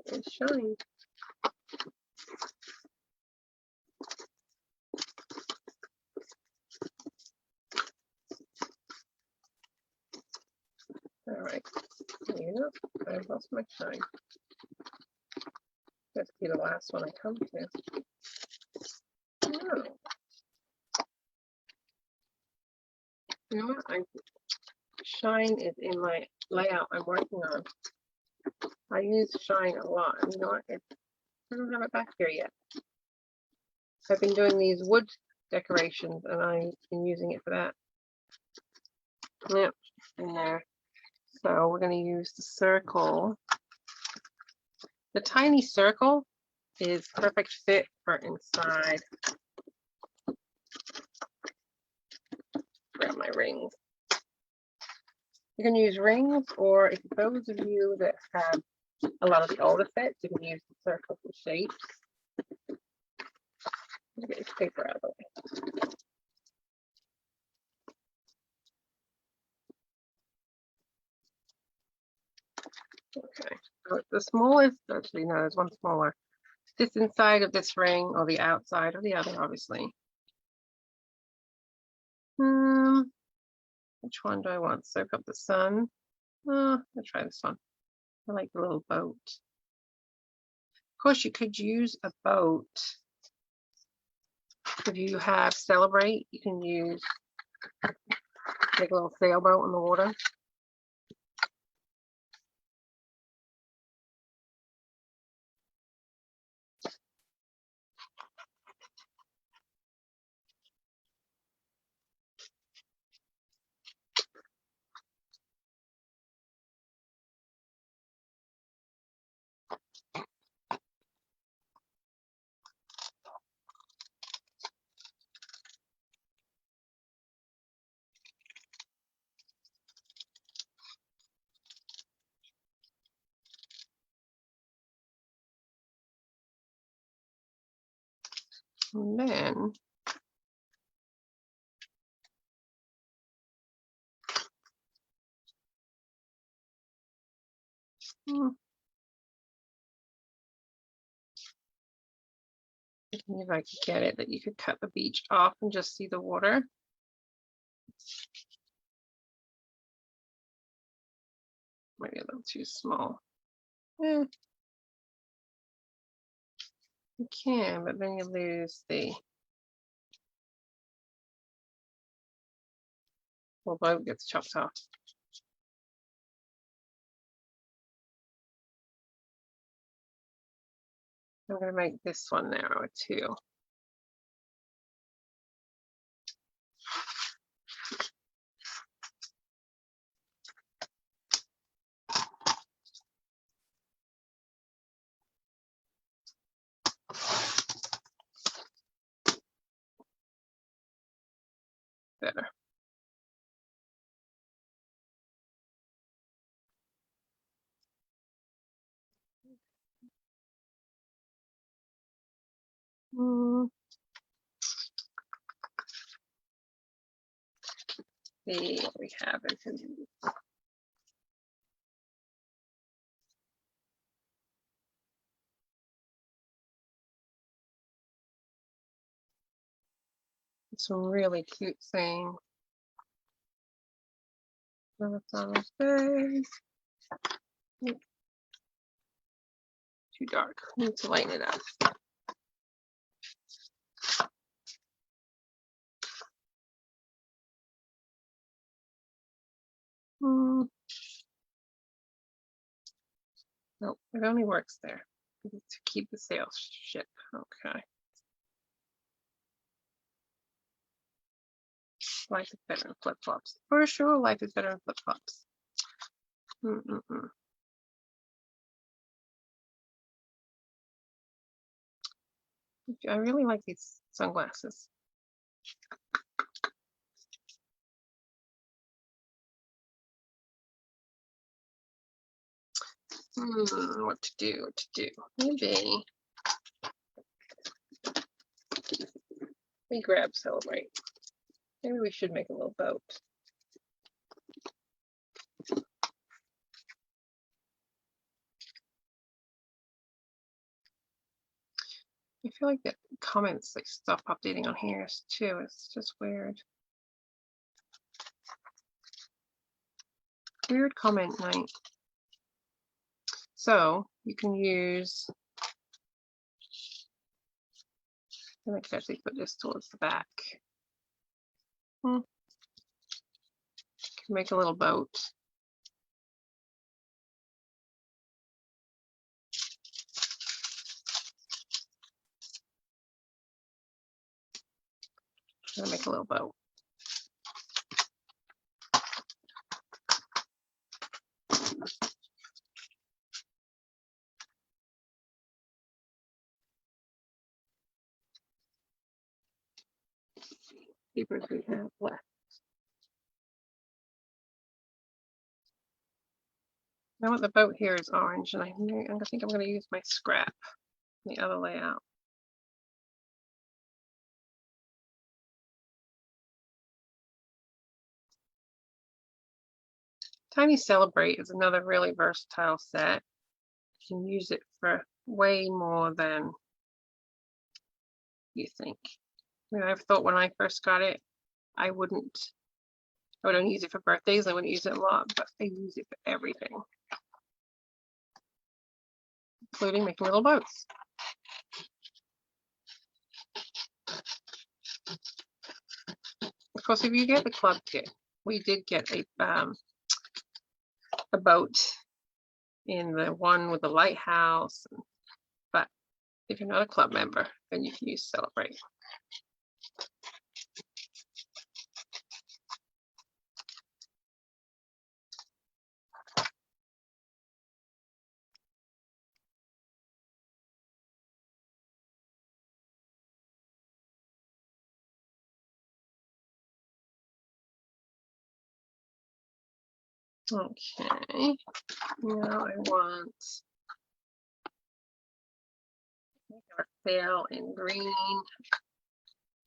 It's shine. All right. You know, I lost my shine. That's be the last one I come to. No. You know what? Shine is in my layout I'm working on. I use shine a lot. You know what? I don't have it back here yet. I've been doing these wood decorations and I've been using it for that. Yep, in there. So we're going to use the circle. The tiny circle is perfect fit for inside. Grab my rings. You can use rings, or if those of you that have a lot of the older sets, you can use the circle for shapes. Get this paper out of the way. Okay, so the smallest, actually no, there's one smaller. This inside of this ring or the outside of the other, obviously. Which one do I want? Soak up the sun. I'll try this one. I like the little boat. Of course, you could use a boat. If you have Celebrate, you can use like a little sailboat in the water. And then if I could get it, that you could cut the beach off and just see the water. Maybe a little too small. You can, but then you lose the whole boat gets chopped off. I'm going to make this one narrower too. better. See what we have in here. Some really cute saying. Father's Day. Too dark. Need to lighten it up. Nope, it only works there to keep the sales ship. Okay. Life is better in flip-flops. For sure, life is better in flip-flops. I really like these sunglasses. What to do? What to do? Maybe we grab Celebrate. Maybe we should make a little boat. I feel like the comments like stop updating on here too. It's just weird. Weird comment night. So you can use, and I can actually put this towards the back. Can make a little boat. And make a little boat. Papers we have left. Now what the boat here is orange, and I think I'm going to use my scrap in the other layout. Tiny Celebrate is another really versatile set. You can use it for way more than you think. I mean, I've thought when I first got it, I would only use it for birthdays. I wouldn't use it a lot, but I use it for everything, including making little boats. Of course, if you get the club kit, we did get a boat in the one with the lighthouse, but if you're not a club member, then you can use Celebrate. Okay, now I want our sail in green.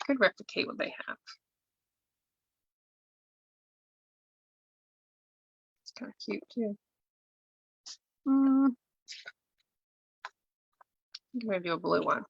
Could replicate what they have. It's kind of cute too. I'm gonna do a blue one.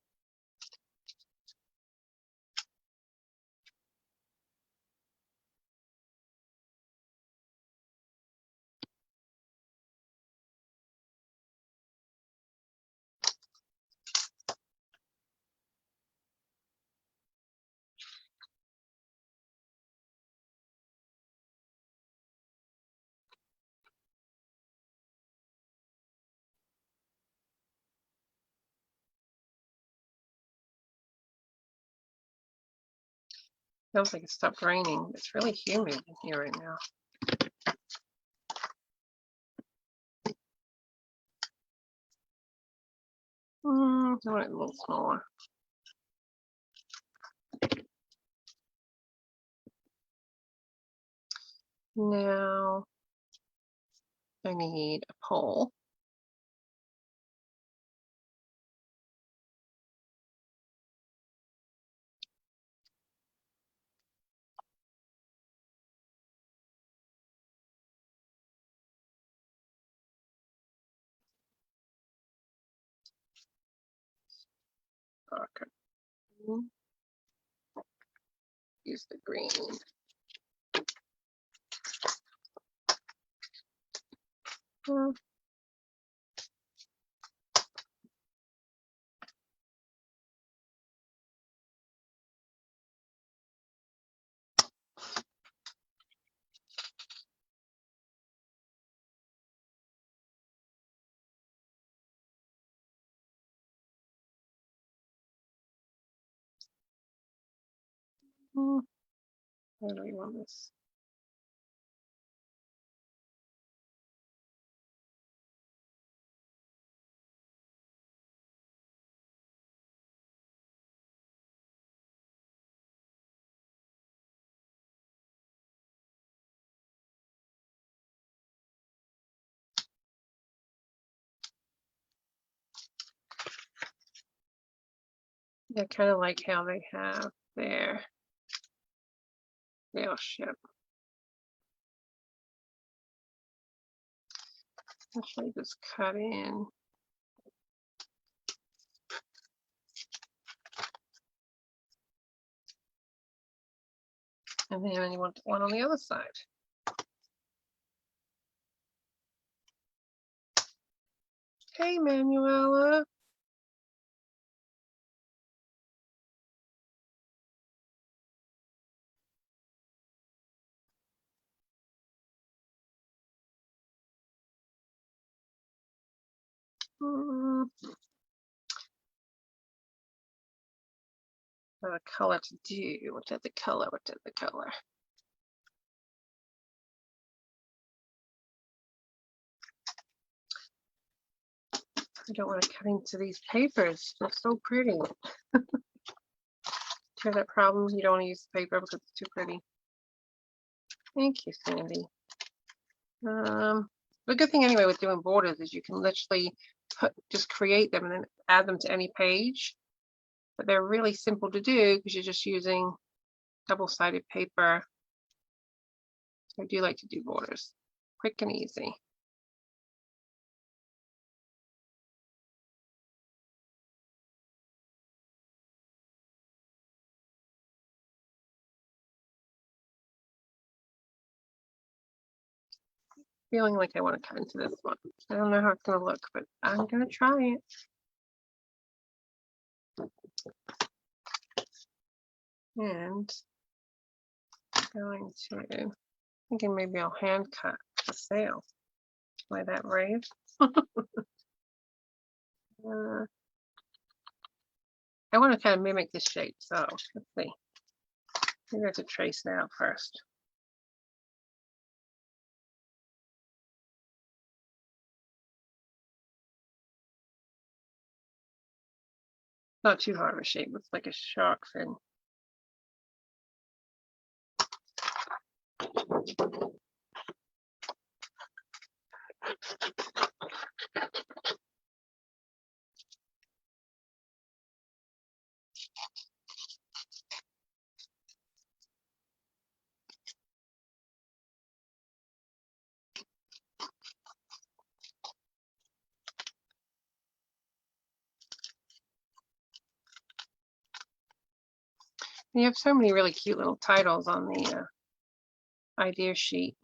Feels like it stopped raining. It's really humid in here right now. I want it a little smaller. Now I need a pole. Okay. Use the green. Where do we want this? I kind of like how they have their sail ship. Actually, just cut in. And then you want one on the other side. Hey, Manuela. What a color to do. What did the color? What did the color? I don't want to cut into these papers. They're so pretty. Hear that problem? You don't want to use the paper because it's too pretty. Thank you, Sandy. The good thing anyway with doing borders is you can literally just create them and then add them to any page. But they're really simple to do because you're just using double-sided paper. So I do like to do borders. Quick and easy. Feeling like I want to cut into this one. I don't know how it's going to look, but I'm going to try it. And going to, thinking maybe I'll hand cut the sail. Like that brave. I want to kind of mimic this shape, so let's see. Maybe I have to trace now first. Not too hard of a shape. Looks like a shark fin. You have so many really cute little titles on the idea sheet.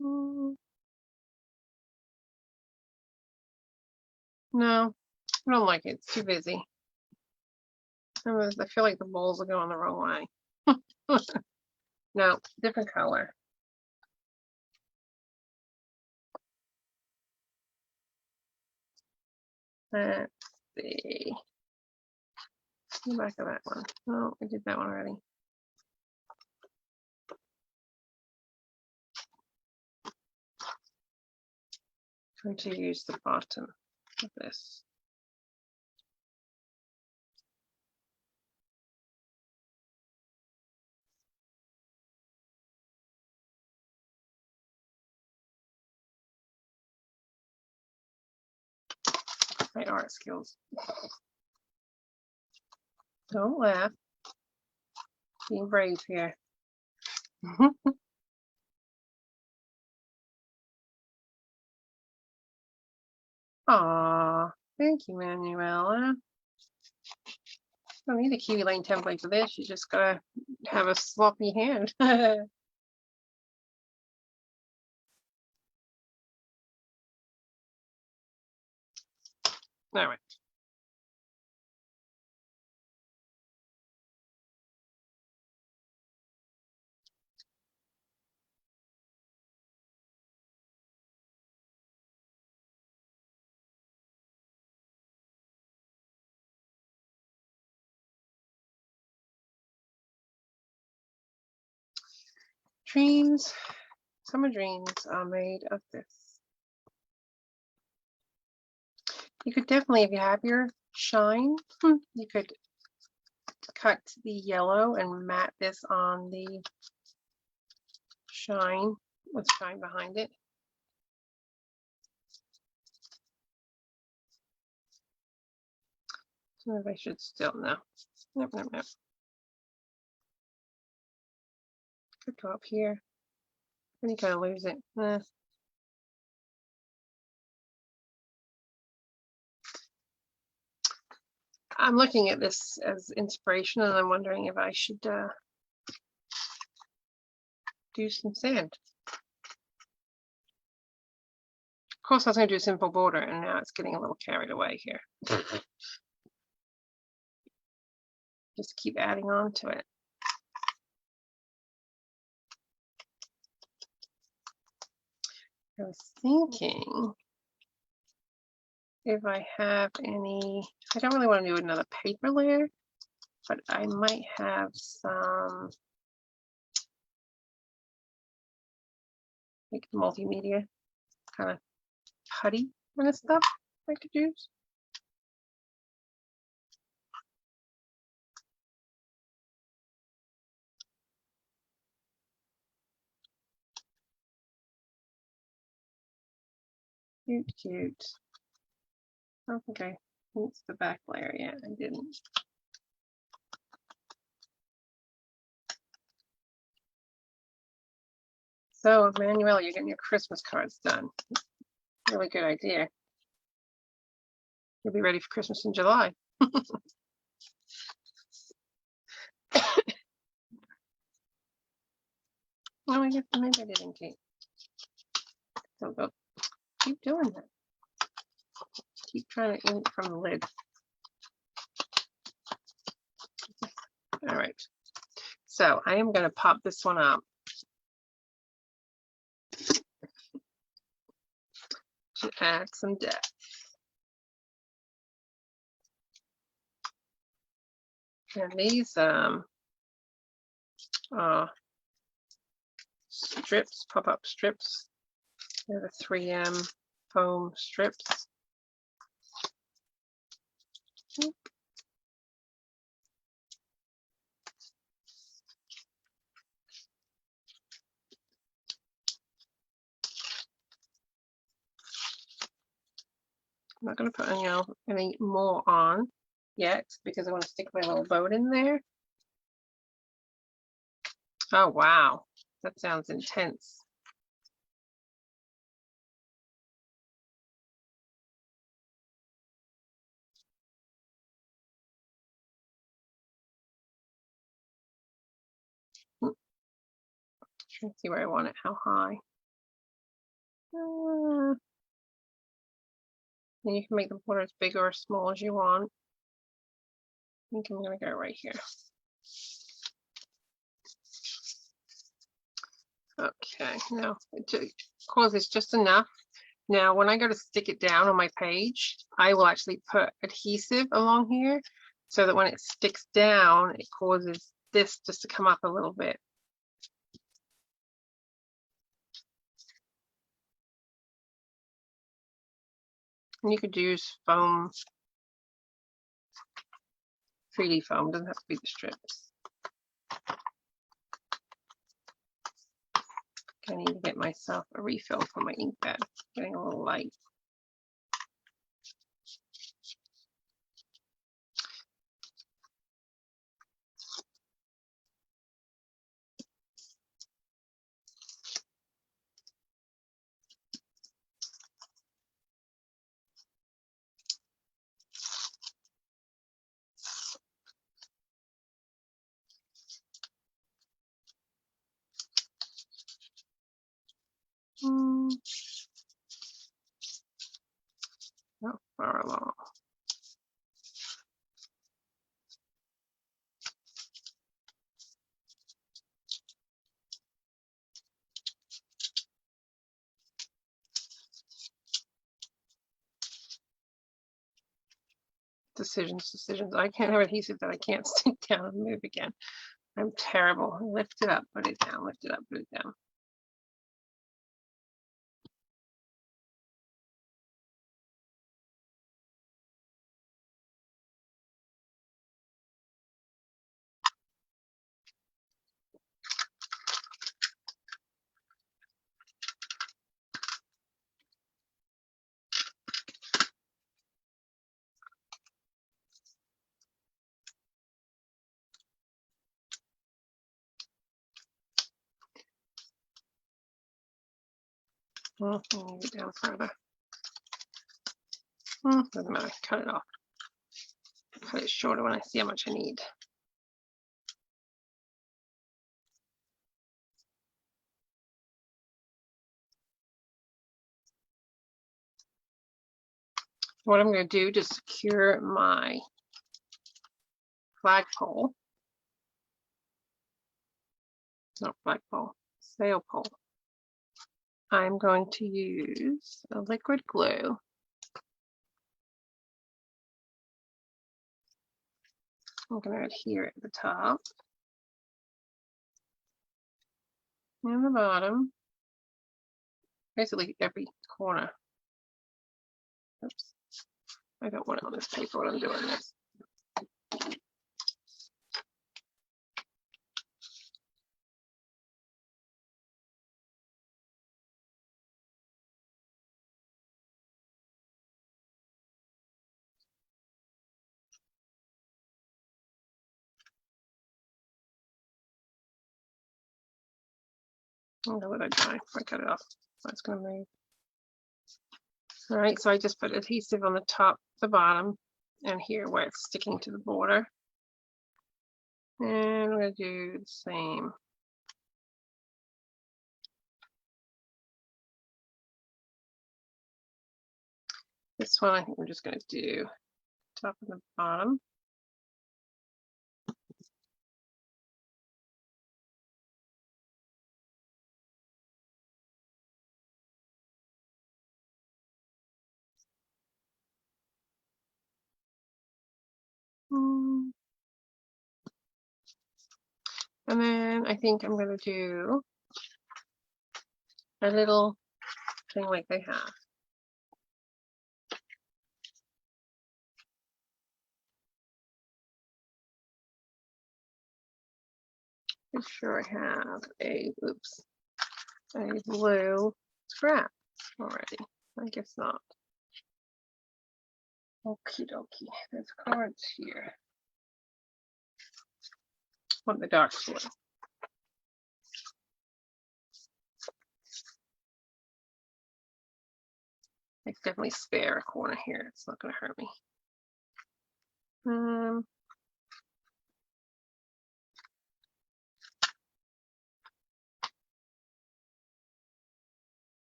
No, I don't like it. It's too busy. I feel like the bowls are going the wrong way. No, different color. Let's see. Go back to that one. Oh, we did that one already. Trying to use the bottom of this. My art skills. Don't laugh. Being brave here. Aw, thank you, Manuela. Don't need a Kiwi Lane template for this. You just gotta have a sloppy hand. All right. Dreams, summer dreams are made of this. You could definitely, if you have your shine, you could cut the yellow and mat this on the shine with shine behind it. So maybe I should still, no. Nope. Could go up here. Then you kind of lose it. I'm looking at this as inspiration, and I'm wondering if I should do some sand. Of course, I was going to do a simple border, and now it's getting a little carried away here. Just keep adding on to it. I was thinking if I have any, I don't really want to do another paper layer, but I might have some like multimedia kind of putty kind of stuff I could use. Cute. I don't think I finished the back layer yet. I didn't. So, Manuel, you're getting your Christmas cards done. Really good idea. You'll be ready for Christmas in July. Oh, I guess maybe I didn't keep. So go. Keep doing that. Keep trying to ink from the lid. All right. So I am going to pop this one up to add some depth. And these strips, pop-up strips, they're the 3M foam strips. I'm not going to put any more on yet because I want to stick my little boat in there. Oh, wow. That sounds intense. Trying to see where I want it, how high. And you can make the border as big or as small as you want. I think I'm going to go right here. Okay, now of course it's just enough. Now when I go to stick it down on my page, I will actually put adhesive along here so that when it sticks down, it causes this just to come up a little bit. And you could use foam, 3D foam, doesn't have to be the strips. I need to get myself a refill for my ink pad. Getting a little light. Not far along. Decisions. I can't have adhesive that I can't stick down and move again. I'm terrible. Lift it up, put it down, lift it up, put it down. Move it down further. Doesn't matter, cut it off. Cut it shorter when I see how much I need. What I'm going to do to secure my flagpole, not flagpole, sail pole, I'm going to use a liquid glue. I'm going to adhere it at the top and the bottom, basically every corner. Oops, I don't want it on this paper when I'm doing this. I'm going to let it dry before I cut it off. That's going to move. All right, so I just put adhesive on the top, the bottom, and here where it's sticking to the border. And I'm going to do the same. This one I think we're just going to do top and the bottom. And then I think I'm going to do a little thing like they have. I'm sure I have a blue scrap already. I guess not. Okie dokie. There's cards here. Want the dark blue. I could definitely spare a corner here. It's not going to hurt me. Let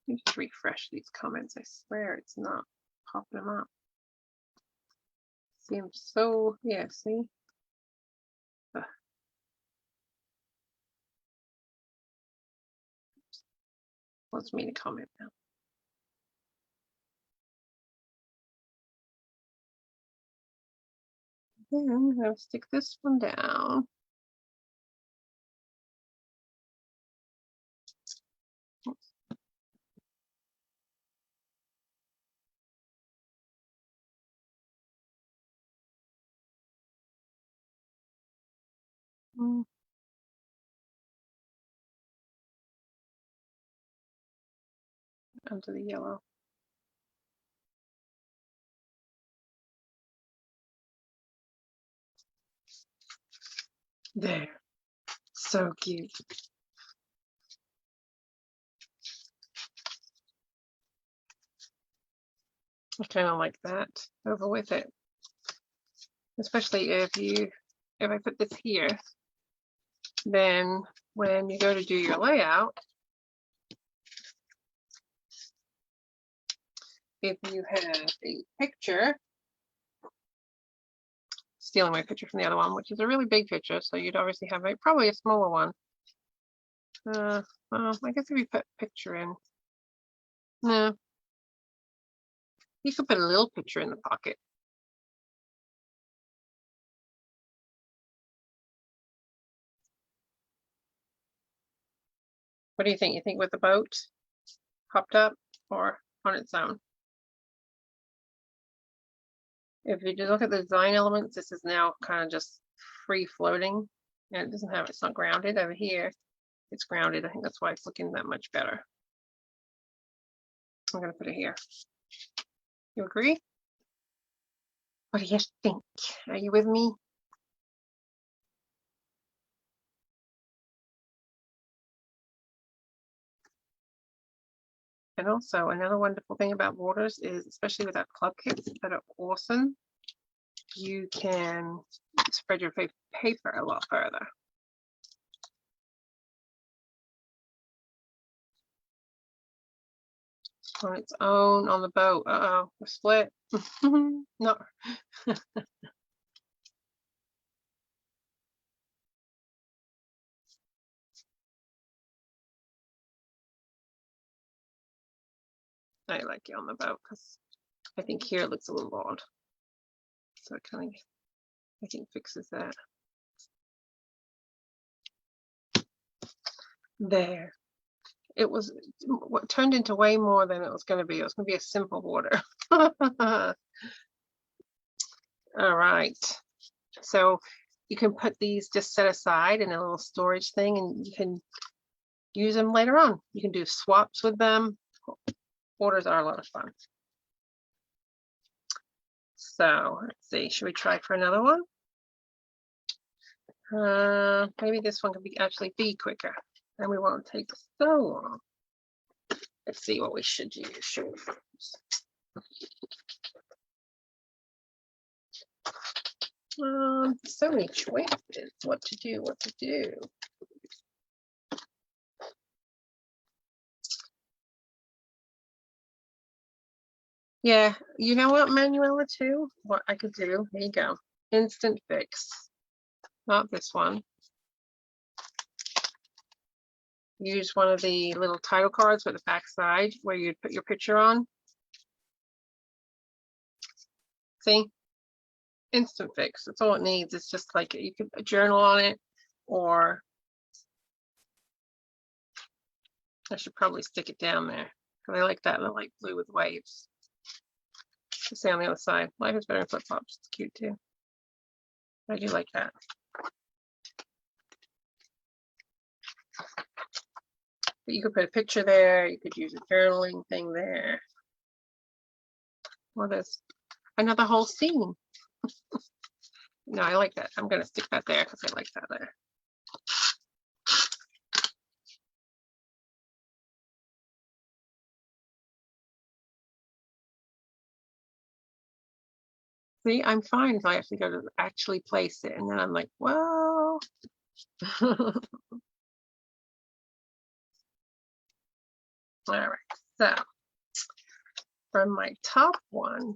me just refresh these comments. I swear it's not popping them up. Seems so, yeah, see? Wants me to comment now. Then I'm going to stick this one down. Onto the yellow. There. So cute. I kind of like that over with it. Especially if I put this here, then when you go to do your layout, if you have a picture, stealing my picture from the other one, which is a really big picture, so you'd obviously have probably a smaller one. Well, I guess if you put picture in, no, you could put a little picture in the pocket. What do you think? You think with the boat popped up or on its own? If you just look at the design elements, this is now kind of just free floating, and it doesn't have, it's not grounded. Over here it's grounded. I think that's why it's looking that much better. I'm gonna put it here. You agree? What do you think? Are you with me? And also another wonderful thing about borders is, especially with our club kits that are awesome, you can spread your paper a lot further. On its own on the boat. Uh-oh, we're split. No. I like it on the boat because I think here it looks a little odd. So it kind of, I think, fixes that. There. It was what turned into way more than it was going to be. It was going to be a simple border. All right. So you can put these just set aside in a little storage thing, and you can use them later on. You can do swaps with them. Borders are a lot of fun. So let's see, should we try for another one? Maybe this one could actually be quicker and we won't take so long. Let's see what we should use. So many choices. What to do. Yeah, you know what, Manuela, too? What I could do, here you go. Instant fix. Not this one. Use one of the little title cards with the back side where you'd put your picture on. See? Instant fix. That's all it needs. It's just like you could journal on it, or I should probably stick it down there because I like that light blue with waves. Say on the other side, life is better in flip flops. It's cute too. I do like that. But you could put a picture there. You could use a journaling thing there. Or there's another whole scene. No, I like that. I'm going to stick that there because I like that there. See, I'm fine if I have to go to actually place it. And then I'm like, well. All right, so from my top one,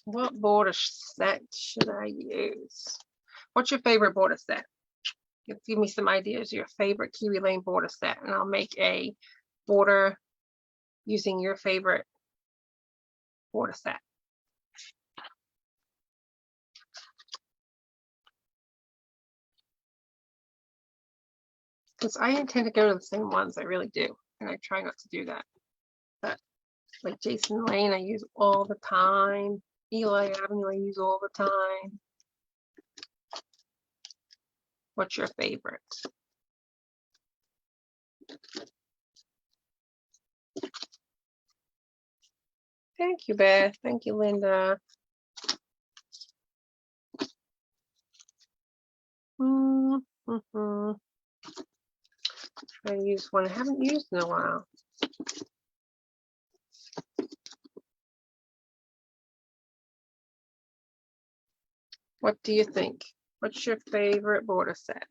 what border set should I use? What's your favorite border set? Give me some ideas, your favorite Kiwi Lane border set, and I'll make a border using your favorite border set. Because I intend to go to the same ones, I really do, and I try not to do that. But like Jason Lane, I use all the time. Eli Avenue, I use all the time. What's your favorite? Thank you, Beth. Thank you, Linda. Try to use one I haven't used in a while. What do you think? What's your favorite border set?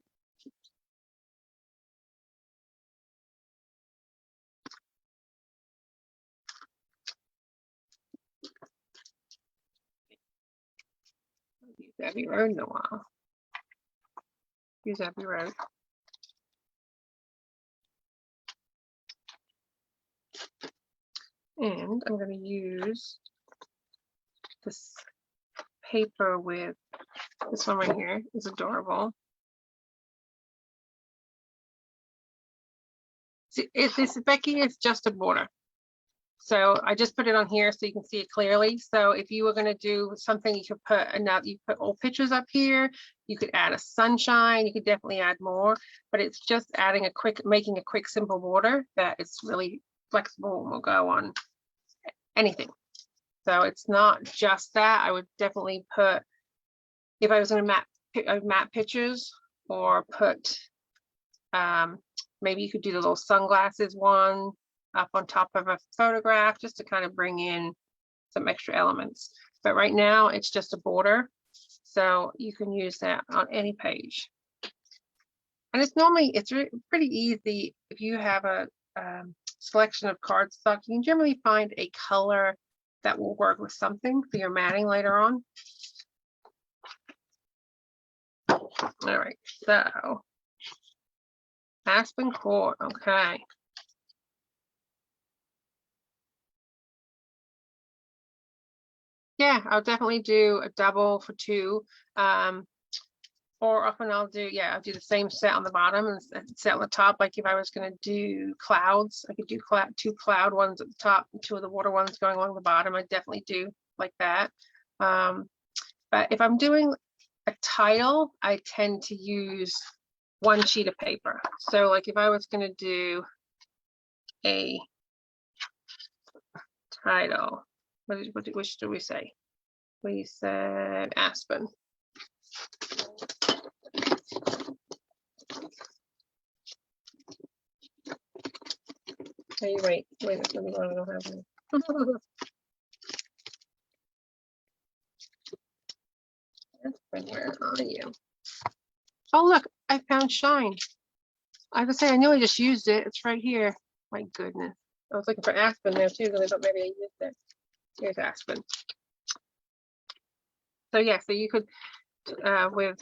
Abbey Road in a while. Use Abbey Road. And I'm going to use this paper with this one right here. It's adorable. See, this, Becky, is just a border. So I just put it on here so you can see it clearly. So if you were going to do something, you could put you put all pictures up here. You could add a sunshine. You could definitely add more, but it's just adding making a quick, simple border that is really flexible and will go on anything. So it's not just that. I would definitely put, if I was going to map pictures, or put, maybe you could do the little sunglasses one up on top of a photograph, just to kind of bring in some extra elements. But right now it's just a border, so you can use that on any page. And it's pretty easy. If you have a selection of cardstock, you can generally find a color that will work with something for your matting later on. All right, so Aspen Court, okay. Yeah, I'll definitely do a double for 2. Or often I'll do the same set on the bottom and set on the top. Like if I was going to do clouds, I could do 2 cloud ones at the top and 2 of the water ones going along the bottom. I definitely do like that. But if I'm doing a title, I tend to use 1 sheet of paper. So like if I was going to do a title, which do we say? We said Aspen. Hey, wait, let me go have where are you? Oh, look, I found shine. I have to say, I knew I just used it. It's right here. My goodness. I was looking for Aspen there too, because I thought maybe I used it. Here's Aspen. So yeah, so you could, with,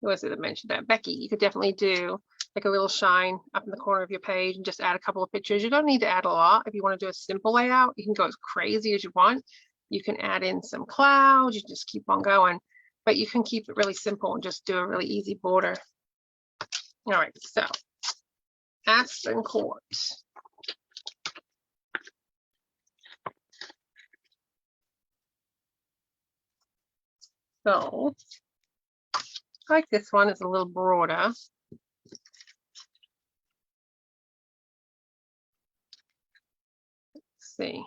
who was it that mentioned that? Becky, you could definitely do like a little shine up in the corner of your page and just add a couple of pictures. You don't need to add a lot. If you want to do a simple layout, you can go as crazy as you want. You can add in some clouds, you just keep on going, but you can keep it really simple and just do a really easy border. All right, so Aspen Court. So I like this one, it's a little broader. Let's see,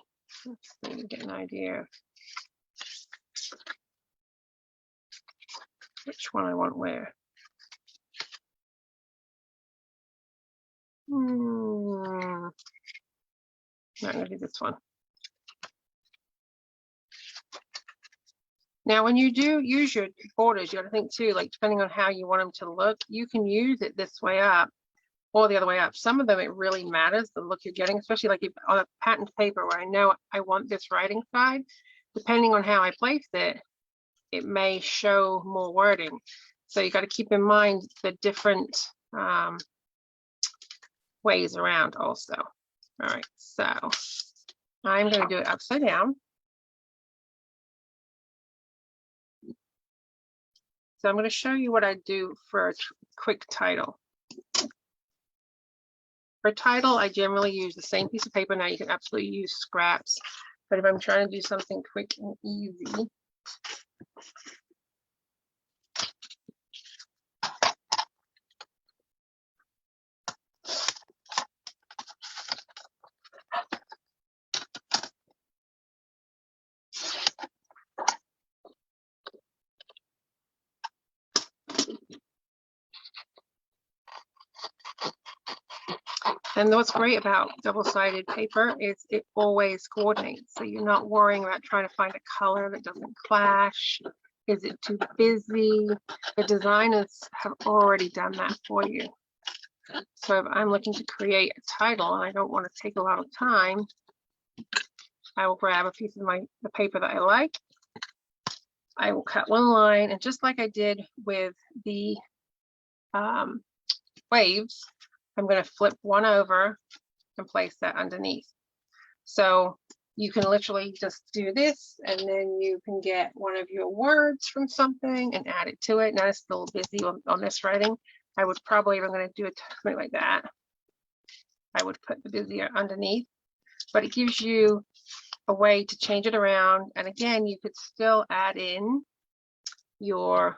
get an idea of which one I want where. I'm gonna do this one. Now, when you do use your borders, you got to think too, like depending on how you want them to look, you can use it this way up or the other way up. Some of them, it really matters the look you're getting, especially like if on a patterned paper where I know I want this writing side, depending on how I place it, it may show more wording. So you got to keep in mind the different ways around also. All right, so I'm going to do it upside down. So I'm going to show you what I do for a quick title. For a title, I generally use the same piece of paper. Now you can absolutely use scraps, but if I'm trying to do something quick and easy, and what's great about double-sided paper is it always coordinates. So you're not worrying about trying to find a color that doesn't clash. Is it too busy? The designers have already done that for you. So if I'm looking to create a title and I don't want to take a lot of time, I will grab a piece of the paper that I like I will cut one line, and just like I did with the waves, I'm going to flip one over and place that underneath. So you can literally just do this, and then you can get one of your words from something and add it to it. Now it's a little busy on this writing. I would probably, if I'm going to do it something like that, I would put the busier underneath, but it gives you a way to change it around. And again, you could still add in your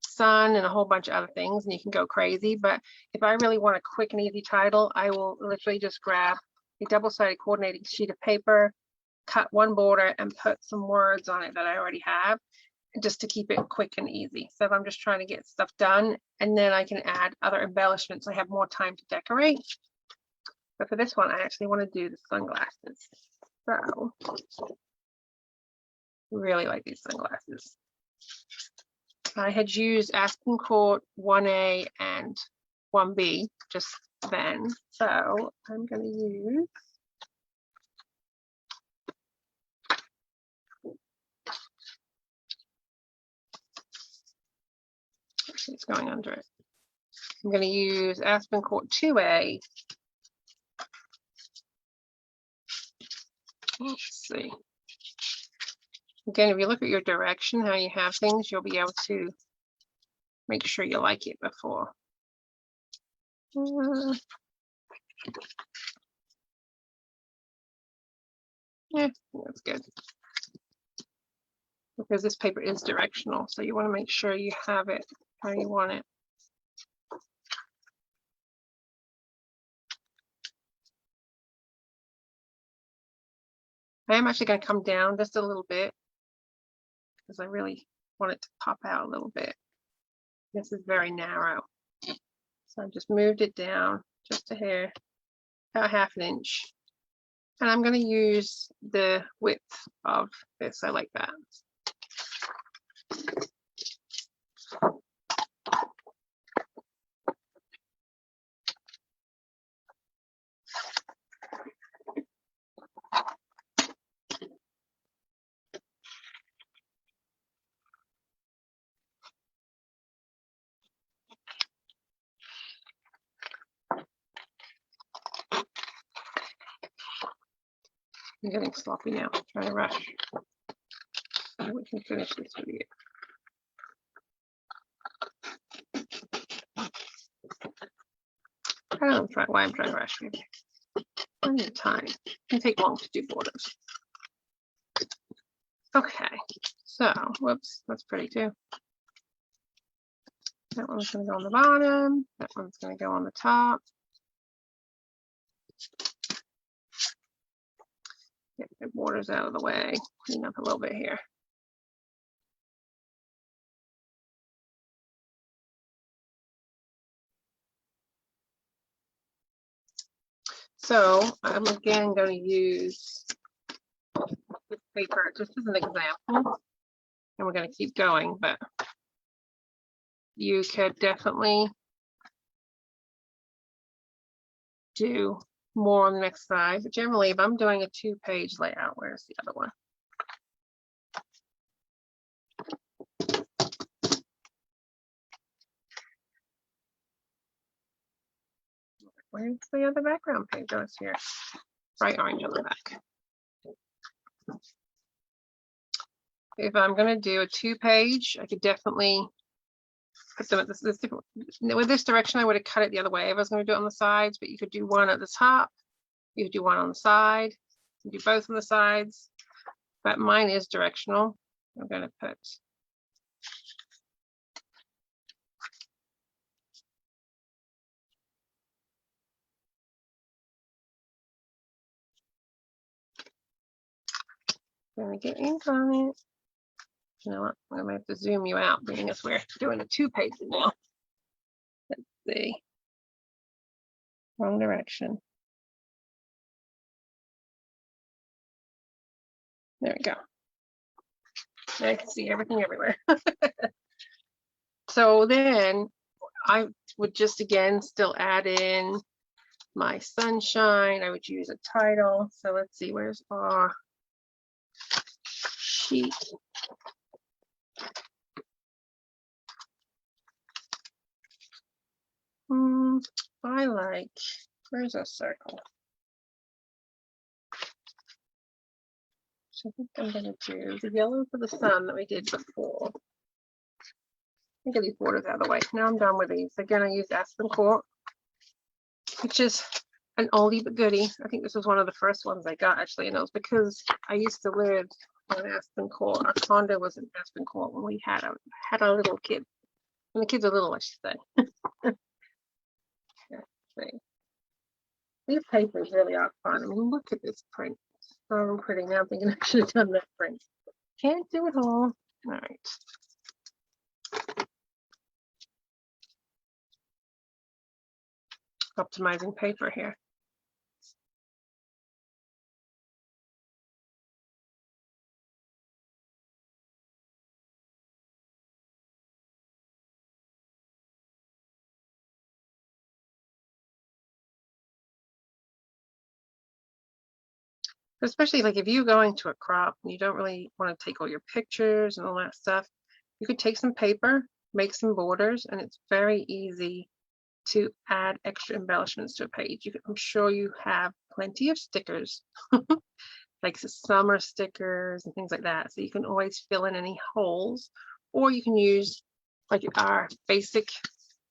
sun and a whole bunch of other things, and you can go crazy. But if I really want a quick and easy title, I will literally just grab a double-sided coordinating sheet of paper, cut one border, and put some words on it that I already have, just to keep it quick and easy. So if I'm just trying to get stuff done, and then I can add other embellishments, I have more time to decorate. But for this one, I actually want to do the sunglasses. So really like these sunglasses. I had used Aspen Court 1A and 1B just then. So I'm going to use it's going under it. I'm going to use Aspen Court 2A. Let's see. Again, if you look at your direction, how you have things, you'll be able to make sure you like it before. Yeah, that's good. Because this paper is directional, so you want to make sure you have it how you want it. I am actually going to come down just a little bit because I really want it to pop out a little bit. This is very narrow. So I just moved it down just a hair, about ½ an inch. And I'm going to use the width of this. I like that. I'm getting sloppy now. I'm trying to rush. So we can finish this video. I don't know why I'm trying to rush. I need time. It can take long to do borders. Okay, so whoops, that's pretty too. That one's going to go on the bottom. That one's going to go on the top. Get the borders out of the way. Clean up a little bit here. So I'm again going to use this paper just as an example, and we're going to keep going, but you could definitely do more on the next side. But generally, if I'm doing a 2-page layout, where's the other one? Where's the other background page? Oh, it's here. Bright orange on the back. If I'm going to do a 2-page, I could definitely put them at this different. With this direction, I would have cut it the other way if I was going to do it on the sides, but you could do one at the top, you could do one on the side, you could do both on the sides, but mine is directional. I'm going to put going to get ink on it. You know what? I'm going to have to zoom you out, being as we're doing a 2-page now. Let's see. Wrong direction. There we go. I can see everything everywhere. So then I would just again still add in my sunshine. I would use a title. So let's see, where's our sheet? I like, where's our circle? So I think I'm going to do the yellow for the sun that we did before. Get these borders out of the way. Now I'm done with these. Again, I used Aspen Court, which is an oldie but goodie. I think this was one of the first ones I got actually, and it was because I used to live on Aspen Court. Our condo was in Aspen Court when we had a little kid. When the kids are little, I should say. These papers really are fun. I mean, look at this print. So pretty. Now I'm thinking I should have done that print. Can't do it all. All right. Optimizing paper here. Especially like if you're going to a crop and you don't really want to take all your pictures and all that stuff, you could take some paper, make some borders, and it's very easy to add extra embellishments to a page. I'm sure you have plenty of stickers, like the summer stickers and things like that. So you can always fill in any holes, or you can use like our basic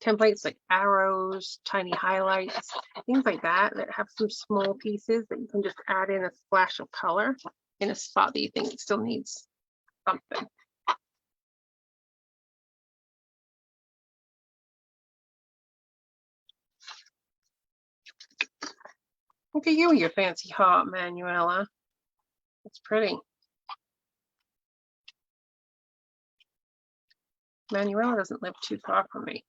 templates like arrows, tiny highlights, things like that have some small pieces that you can just add in a splash of color in a spot that you think it still needs something. Look at you with your fancy heart, Manuela. It's pretty. Manuela doesn't live too far from me.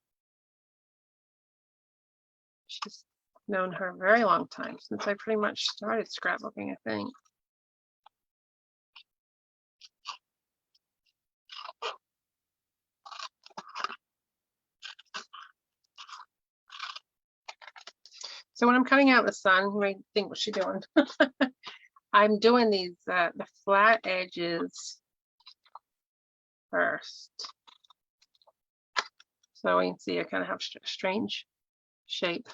She's known her a very long time, since I pretty much started scrapbooking, I think. So when I'm cutting out the sun, you may think, what's she doing? I'm doing these, the flat edges first. So you can see I kind of have a strange shape.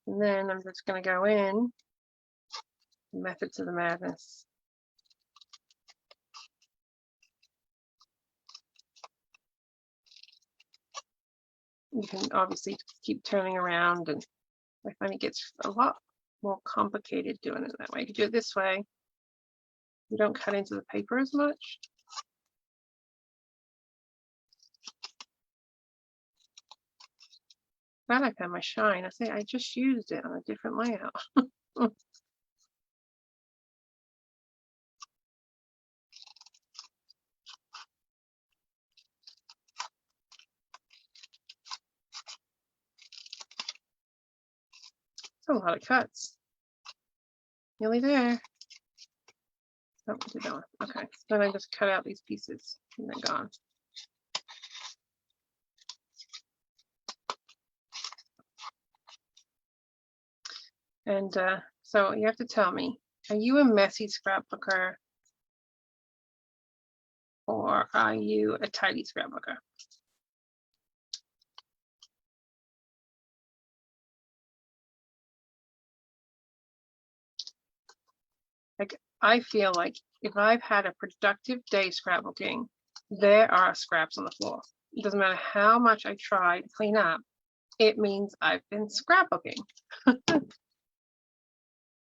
And then I'm just going to go in, Methods of the Madness. You can obviously keep turning around, and I find it gets a lot more complicated doing it that way. You can do it this way. You don't cut into the paper as much. Glad I found my shine. I say I just used it on a different layout. It's a lot of cuts. Nearly there. Oh, did that one. Okay, then I just cut out these pieces and they're gone. And so you have to tell me, are you a messy scrapbooker or are you a tidy scrapbooker? Like, I feel like if I've had a productive day scrapbooking, there are scraps on the floor. It doesn't matter how much I try to clean up, it means I've been scrapbooking.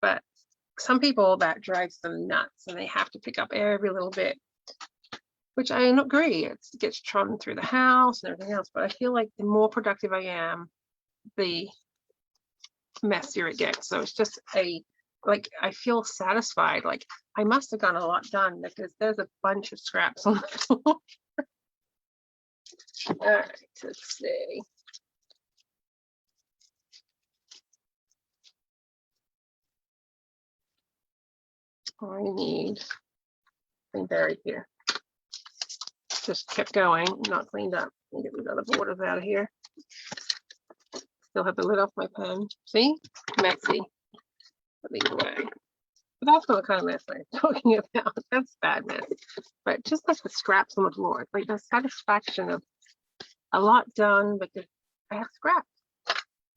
But some people, that drives them nuts and they have to pick up every little bit, which I agree. It gets trodden through the house and everything else. But I feel like the more productive I am, the messier it gets. So it's just like I feel satisfied. Like I must have gotten a lot done because there's a bunch of scraps on the floor. All right, let's see. I need something buried here. Just kept going, not cleaned up. Let me get these other borders out of here. Still have the lid off my pen. See? Messy. Put these away. But that's not the kind of mess I'm talking about. That's bad mess. But just like the scraps on the floor, it's like the satisfaction of a lot done because I have scraps.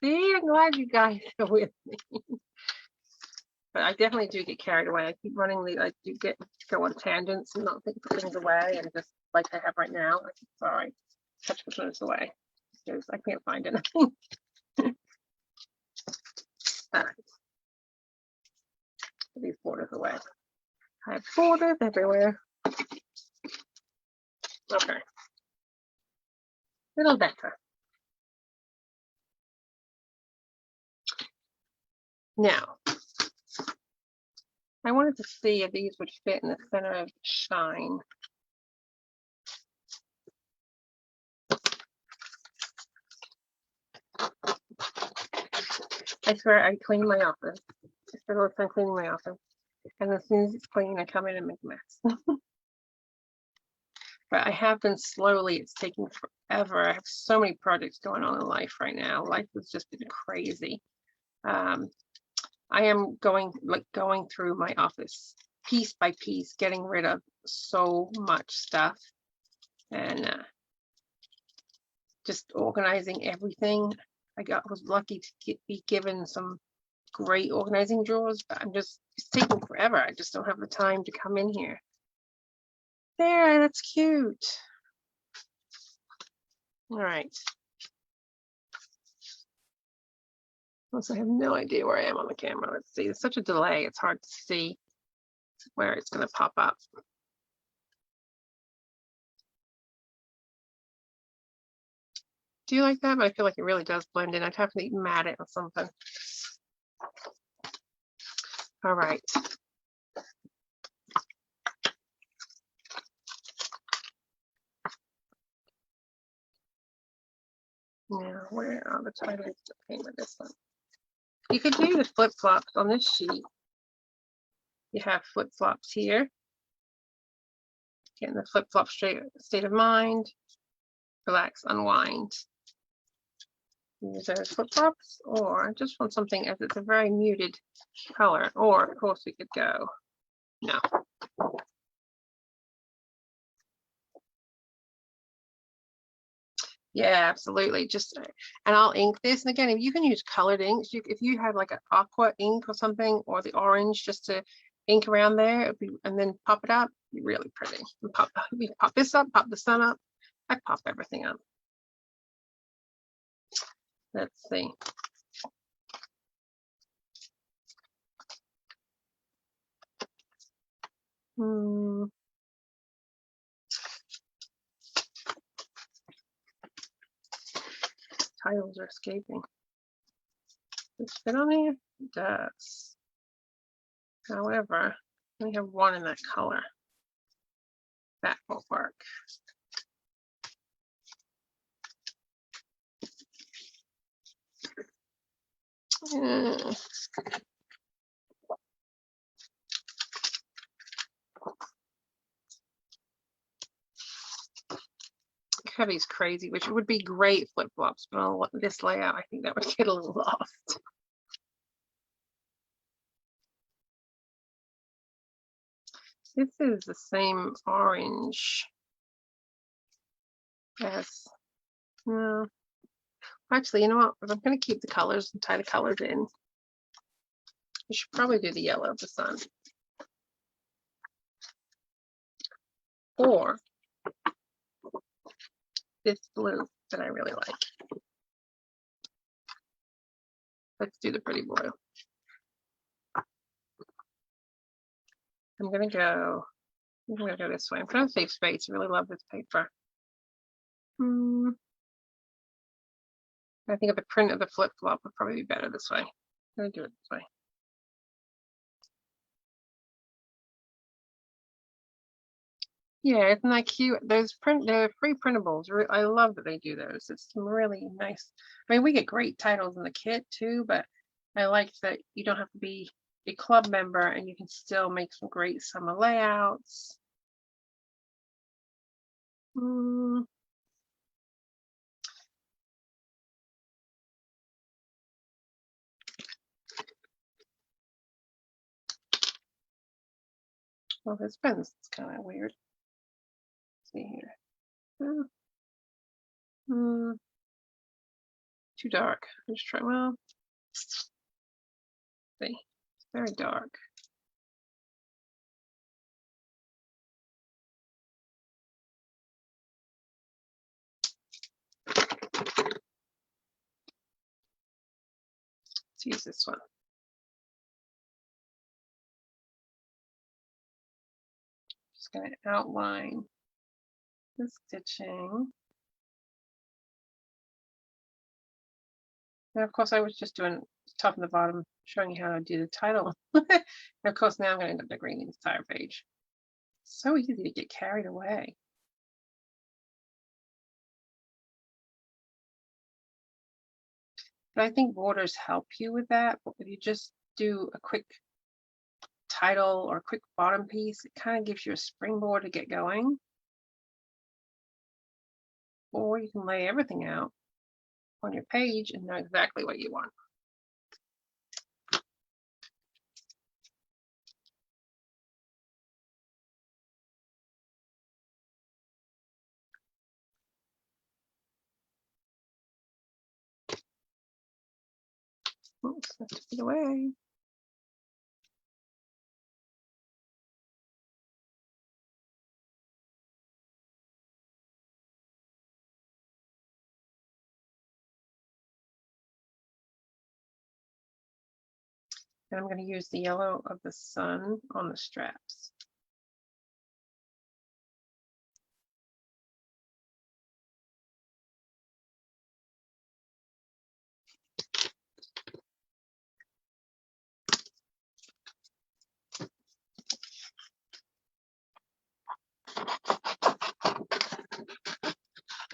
See, I'm glad you guys are with me. But I definitely do get carried away. I keep running I do go on tangents and not think things away, and just like I have right now. Sorry, touch the this away because I can't find anything. All right, put these borders away. I have borders everywhere. Okay, little better. Now, I wanted to see if these would fit in the center of shine. I swear I clean my office. I spend a lot of time cleaning my office. And as soon as it's clean, I come in and make a mess. But I have been slowly, it's taking forever. I have so many projects going on in life right now. Life has just been crazy. I am going through my office piece by piece, getting rid of so much stuff and just organizing everything. Was lucky to be given some great organizing drawers, but it's taking forever. I just don't have the time to come in here. There, that's cute. All right. Plus, I have no idea where I am on the camera. Let's see. There's such a delay. It's hard to see where it's going to pop up. Do you like that? But I feel like it really does blend in. I'd have to mat it or something. All right. Now, where are the titles that came with this one? You could do the flip-flops on this sheet. You have flip-flops here. Getting the flip-flop state of mind. Relax, unwind. Use those flip-flops, or just want something as it's a very muted color. Or, of course, we could go, no. Yeah, absolutely. Just, and I'll ink this. And again, if you can use colored inks, if you had like an aqua ink or something, or the orange, just to ink around there, and then pop it up, it'd be really pretty. And pop this up, pop the sun up. I pop everything up. Let's see. Titles are escaping. Does it fit on here? It does. However, we have one in that color. That won't work. Heavy's crazy, which would be great flip-flops, but on this layout, I think that would get a little lost. This is the same orange as, no. Actually, you know what? If I'm going to keep the colors and tie the colors in, we should probably do the yellow of the sun. Or this blue that I really like. Let's do the pretty blue. I'm gonna go this way. I'm trying to save space. I really love this paper. I think the print of the flip-flop would probably be better this way. I'm gonna do it this way. Yeah, isn't that cute? They're free printables. I love that they do those. It's some really nice. I mean, we get great titles in the kit too, but I like that you don't have to be a club member and you can still make some great summer layouts. Well, this pen's kind of weird. Let's see here. too dark. Let's try, well, see, it's very dark. Let's use this one. Just going to outline the stitching. And of course, I was just doing top and the bottom, showing you how to do the title. And of course, now I'm going to end up decorating the entire page. So easy to get carried away. But I think borders help you with that. But if you just do a quick title or a quick bottom piece, it kind of gives you a springboard to get going. Or you can lay everything out on your page and know exactly what you want. Oops, I took it away. And I'm going to use the yellow of the sun on the straps.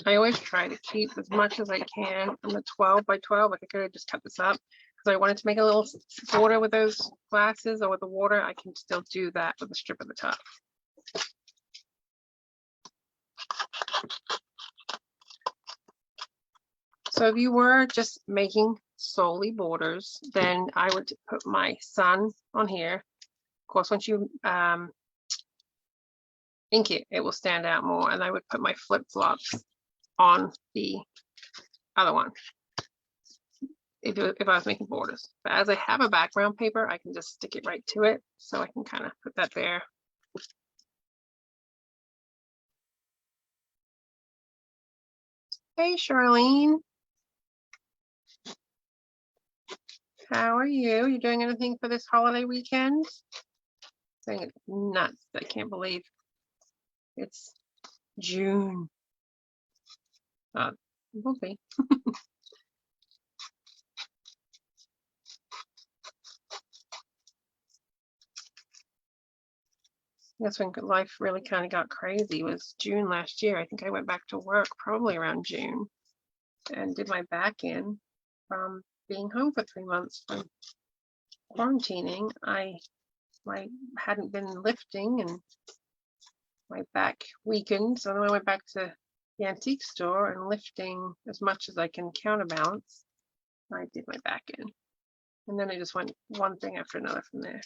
I always try to keep as much as I can from the 12 by 12. Like I could have just cut this up because I wanted to make a little border with those glasses or with the water. I can still do that with a strip at the top. So if you were just making solely borders, then I would put my sun on here. Of course, once you ink it, it will stand out more. And I would put my flip-flops on the other one if I was making borders. But as I have a background paper, I can just stick it right to it. So I can kind of put that there. Hey, Charlene. How are you? You doing anything for this holiday weekend? Saying it's nuts. I can't believe it's June. We'll see. That's when life really kind of got crazy, was June last year. I think I went back to work probably around June and did my back in from being home for 3 months from quarantining. I hadn't been lifting and my back weakened. So then I went back to the antique store and lifting as much as I can counterbalance. I did my back in. And then I just went one thing after another from there.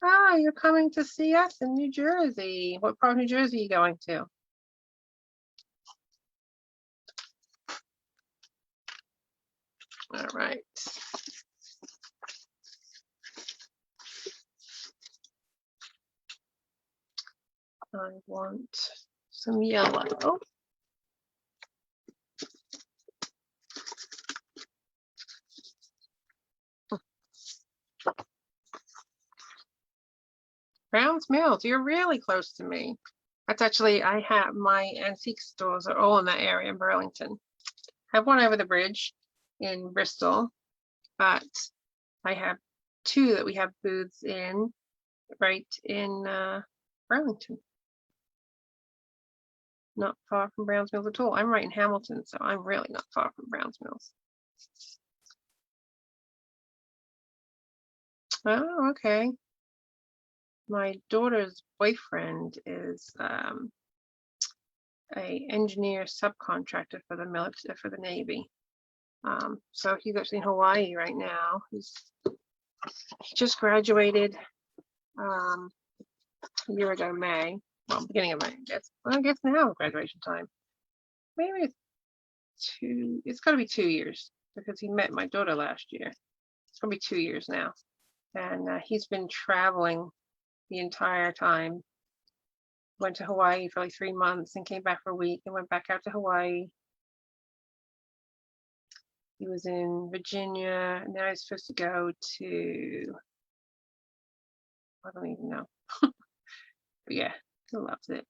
Ah, you're coming to see us in New Jersey. What part of New Jersey are you going to? All right. I want some yellow. Browns Mills, you're really close to me. That's actually, I have my antique stores are all in that area in Burlington. I have one over the bridge in Bristol, but I have two that we have booths in right in Burlington. Not far from Browns Mills at all. I'm right in Hamilton, so I'm really not far from Browns Mills. Oh, okay. My daughter's boyfriend is a engineer subcontractor for the military, for the Navy. So he's actually in Hawaii right now. He just graduated a year ago, May, well, beginning of May, I guess now graduation time. Maybe it's got to be 2 years because he met my daughter last year. It's going to be 2 years now. And he's been traveling the entire time. Went to Hawaii for like 3 months and came back for a week and went back out to Hawaii. He was in Virginia, and now he's supposed to go to, I don't even know. But yeah, he loves it.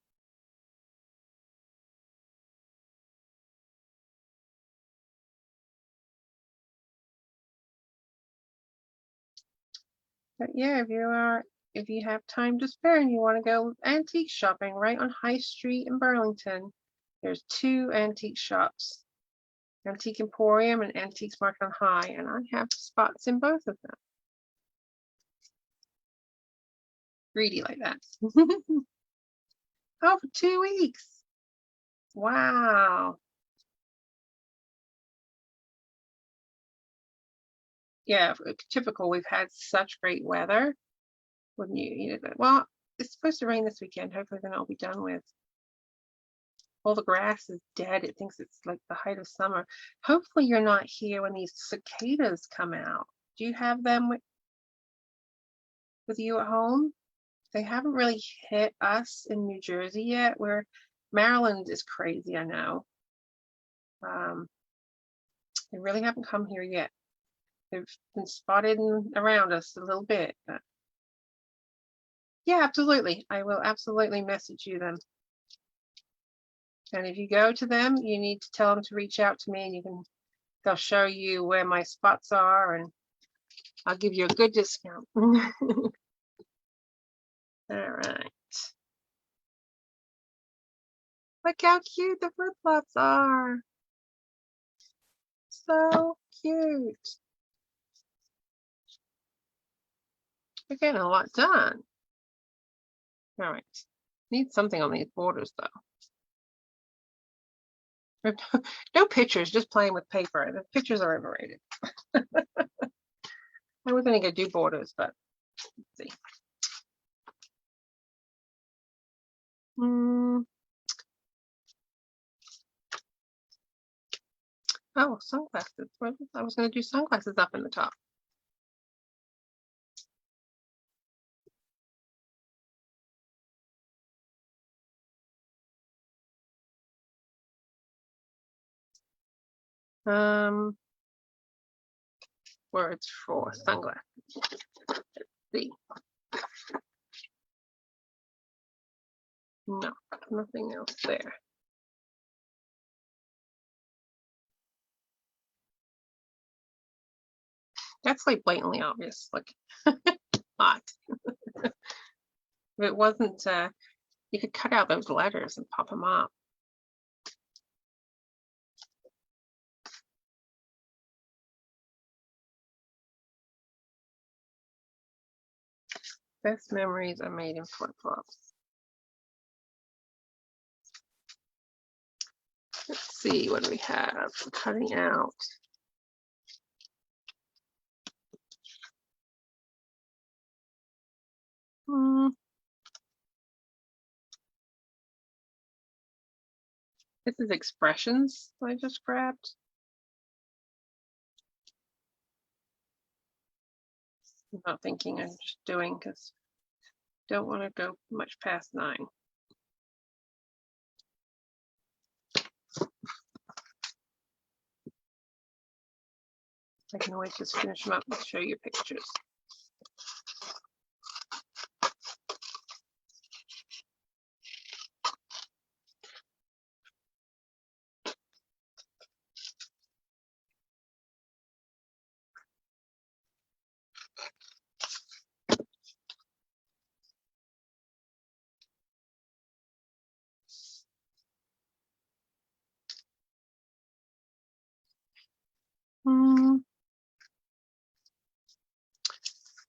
But yeah, if you have time to spare and you want to go antique shopping right on High Street in Burlington, there's 2 antique shops, Antique Emporium and Antiques Market on High, and I have spots in both of them. Greedy like that. Oh, for 2 weeks. Wow. Yeah, typical. We've had such great weather. Wouldn't you know, well, it's supposed to rain this weekend. Hopefully then I'll be done with. All the grass is dead. It thinks it's like the height of summer. Hopefully you're not here when these cicadas come out. Do you have them with you at home? They haven't really hit us in New Jersey yet, where Maryland is crazy, I know. They really haven't come here yet. They've been spotted around us a little bit. But yeah, absolutely. I will absolutely message you them. And if you go to them, you need to tell them to reach out to me, and they'll show you where my spots are, and I'll give you a good discount. All right. Look how cute the flip-flops are. So cute. We're getting a lot done. All right. Need something on these borders though. No pictures, just playing with paper. The pictures are overrated. I was gonna go do borders, but let's see. Oh, sunglasses. I was gonna do sunglasses up in the top. Words for sunglasses. Let's see. No, nothing else there. That's like blatantly obvious, like hot. If it wasn't, you could cut out those letters and pop them up. Best memories are made in flip-flops. Let's see, what do we have for cutting out? This is expressions I just grabbed. I'm not thinking, I'm just doing because don't want to go much past 9. I can always just finish them up and show you pictures.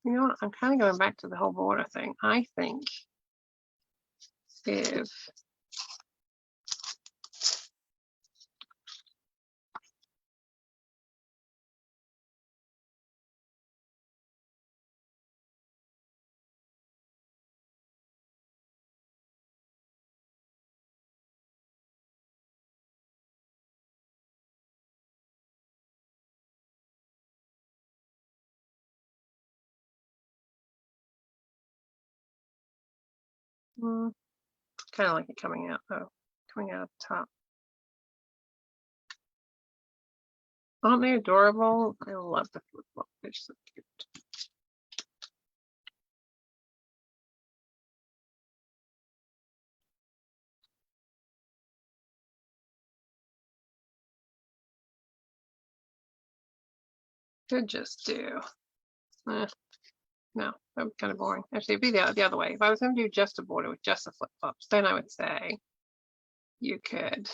You know what? I'm kind of going back to the whole border thing. I think if Kind of like it coming out though, coming out of the top. Aren't they adorable? I love the flip flop. They're so cute. Could just do. No, that would be kind of boring. Actually, it'd be the other way. If I was going to do just a border with just the flip flops, then I would say you could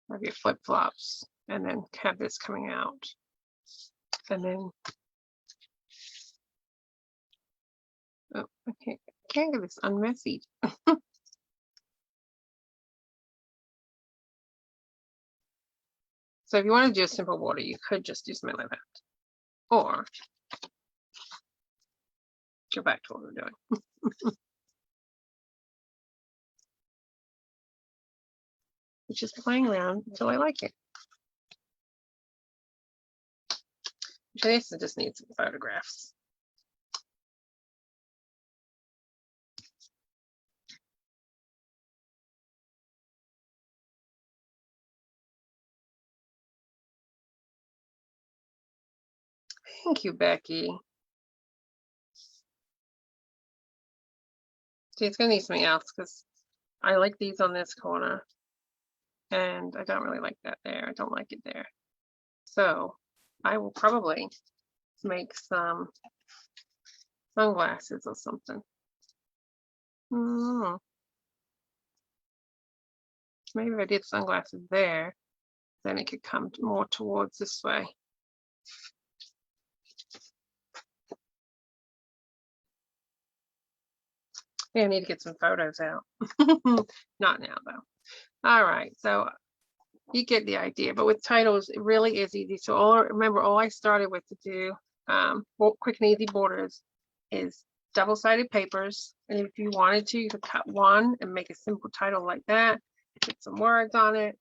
have your flip flops and then have this coming out. And then, oh, I can't get this unmessy. So if you want to do a simple border, you could just do something like that. Or go back to what we're doing. Which is playing around until I like it. This just needs some photographs. Thank you, Becky. See, it's gonna need something else because I like these on this corner and I don't really like that there. I don't like it there. So I will probably make some sunglasses or something. Maybe if I did sunglasses there, then it could come more towards this way. Yeah, I need to get some photos out. Not now though. All right, so you get the idea, but with titles, it really is easy. So remember, all I started with to do quick and easy borders is double-sided papers. And if you wanted to, you could cut one and make a simple title like that, put some words on it,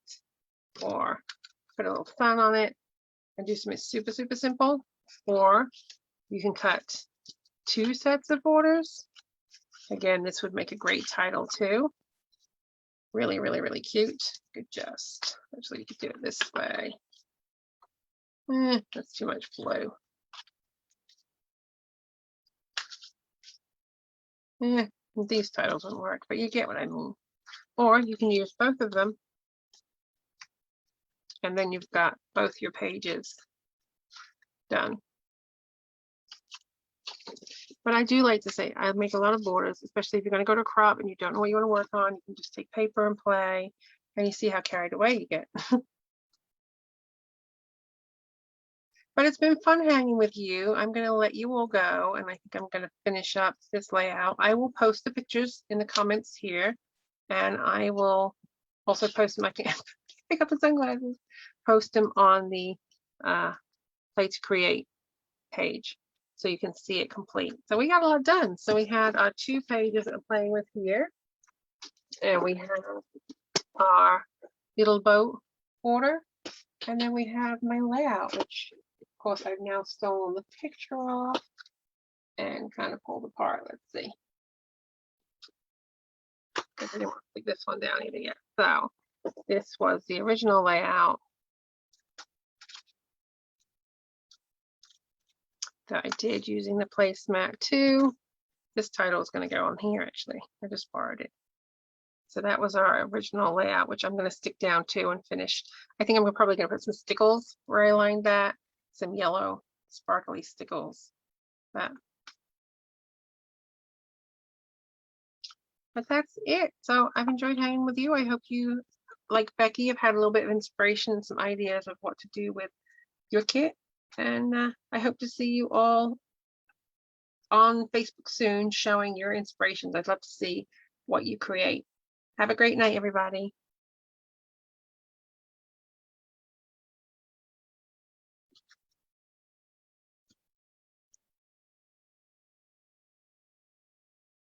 or put a little sun on it and do something super, super simple. Or you can cut 2 sets of borders. Again, this would make a great title too. Really, really, really cute. Could just, actually you could do it this way. That's too much blue. These titles wouldn't work, but you get what I mean. Or you can use both of them. And then you've got both your pages done. But I do like to say, I make a lot of borders, especially if you're going to go to crop and you don't know what you want to work on. You can just take paper and play, and you see how carried away you get. But it's been fun hanging with you. I'm going to let you all go, and I think I'm going to finish up this layout. I will post the pictures in the comments here, and I will also post them. I can pick up the sunglasses, post them on the Play to Create page, so you can see it complete. So we got a lot done. So we had our 2 pages that I'm playing with here, and we have our little boat border, and then we have my layout, which of course I've now stolen the picture off and kind of pulled apart. Let's see. I didn't want to stick this one down either yet. So this was the original layout that I did using the placemat too. This title is going to go on here actually. I just borrowed it. So that was our original layout, which I'm going to stick down to and finish. I think I'm probably going to put some stickles where I lined that, some yellow sparkly stickles. But that's it. So I've enjoyed hanging with you. I hope you, like Becky, have had a little bit of inspiration and some ideas of what to do with your kit. And I hope to see you all on Facebook soon, showing your inspirations. I'd love to see what you create. Have a great night, everybody.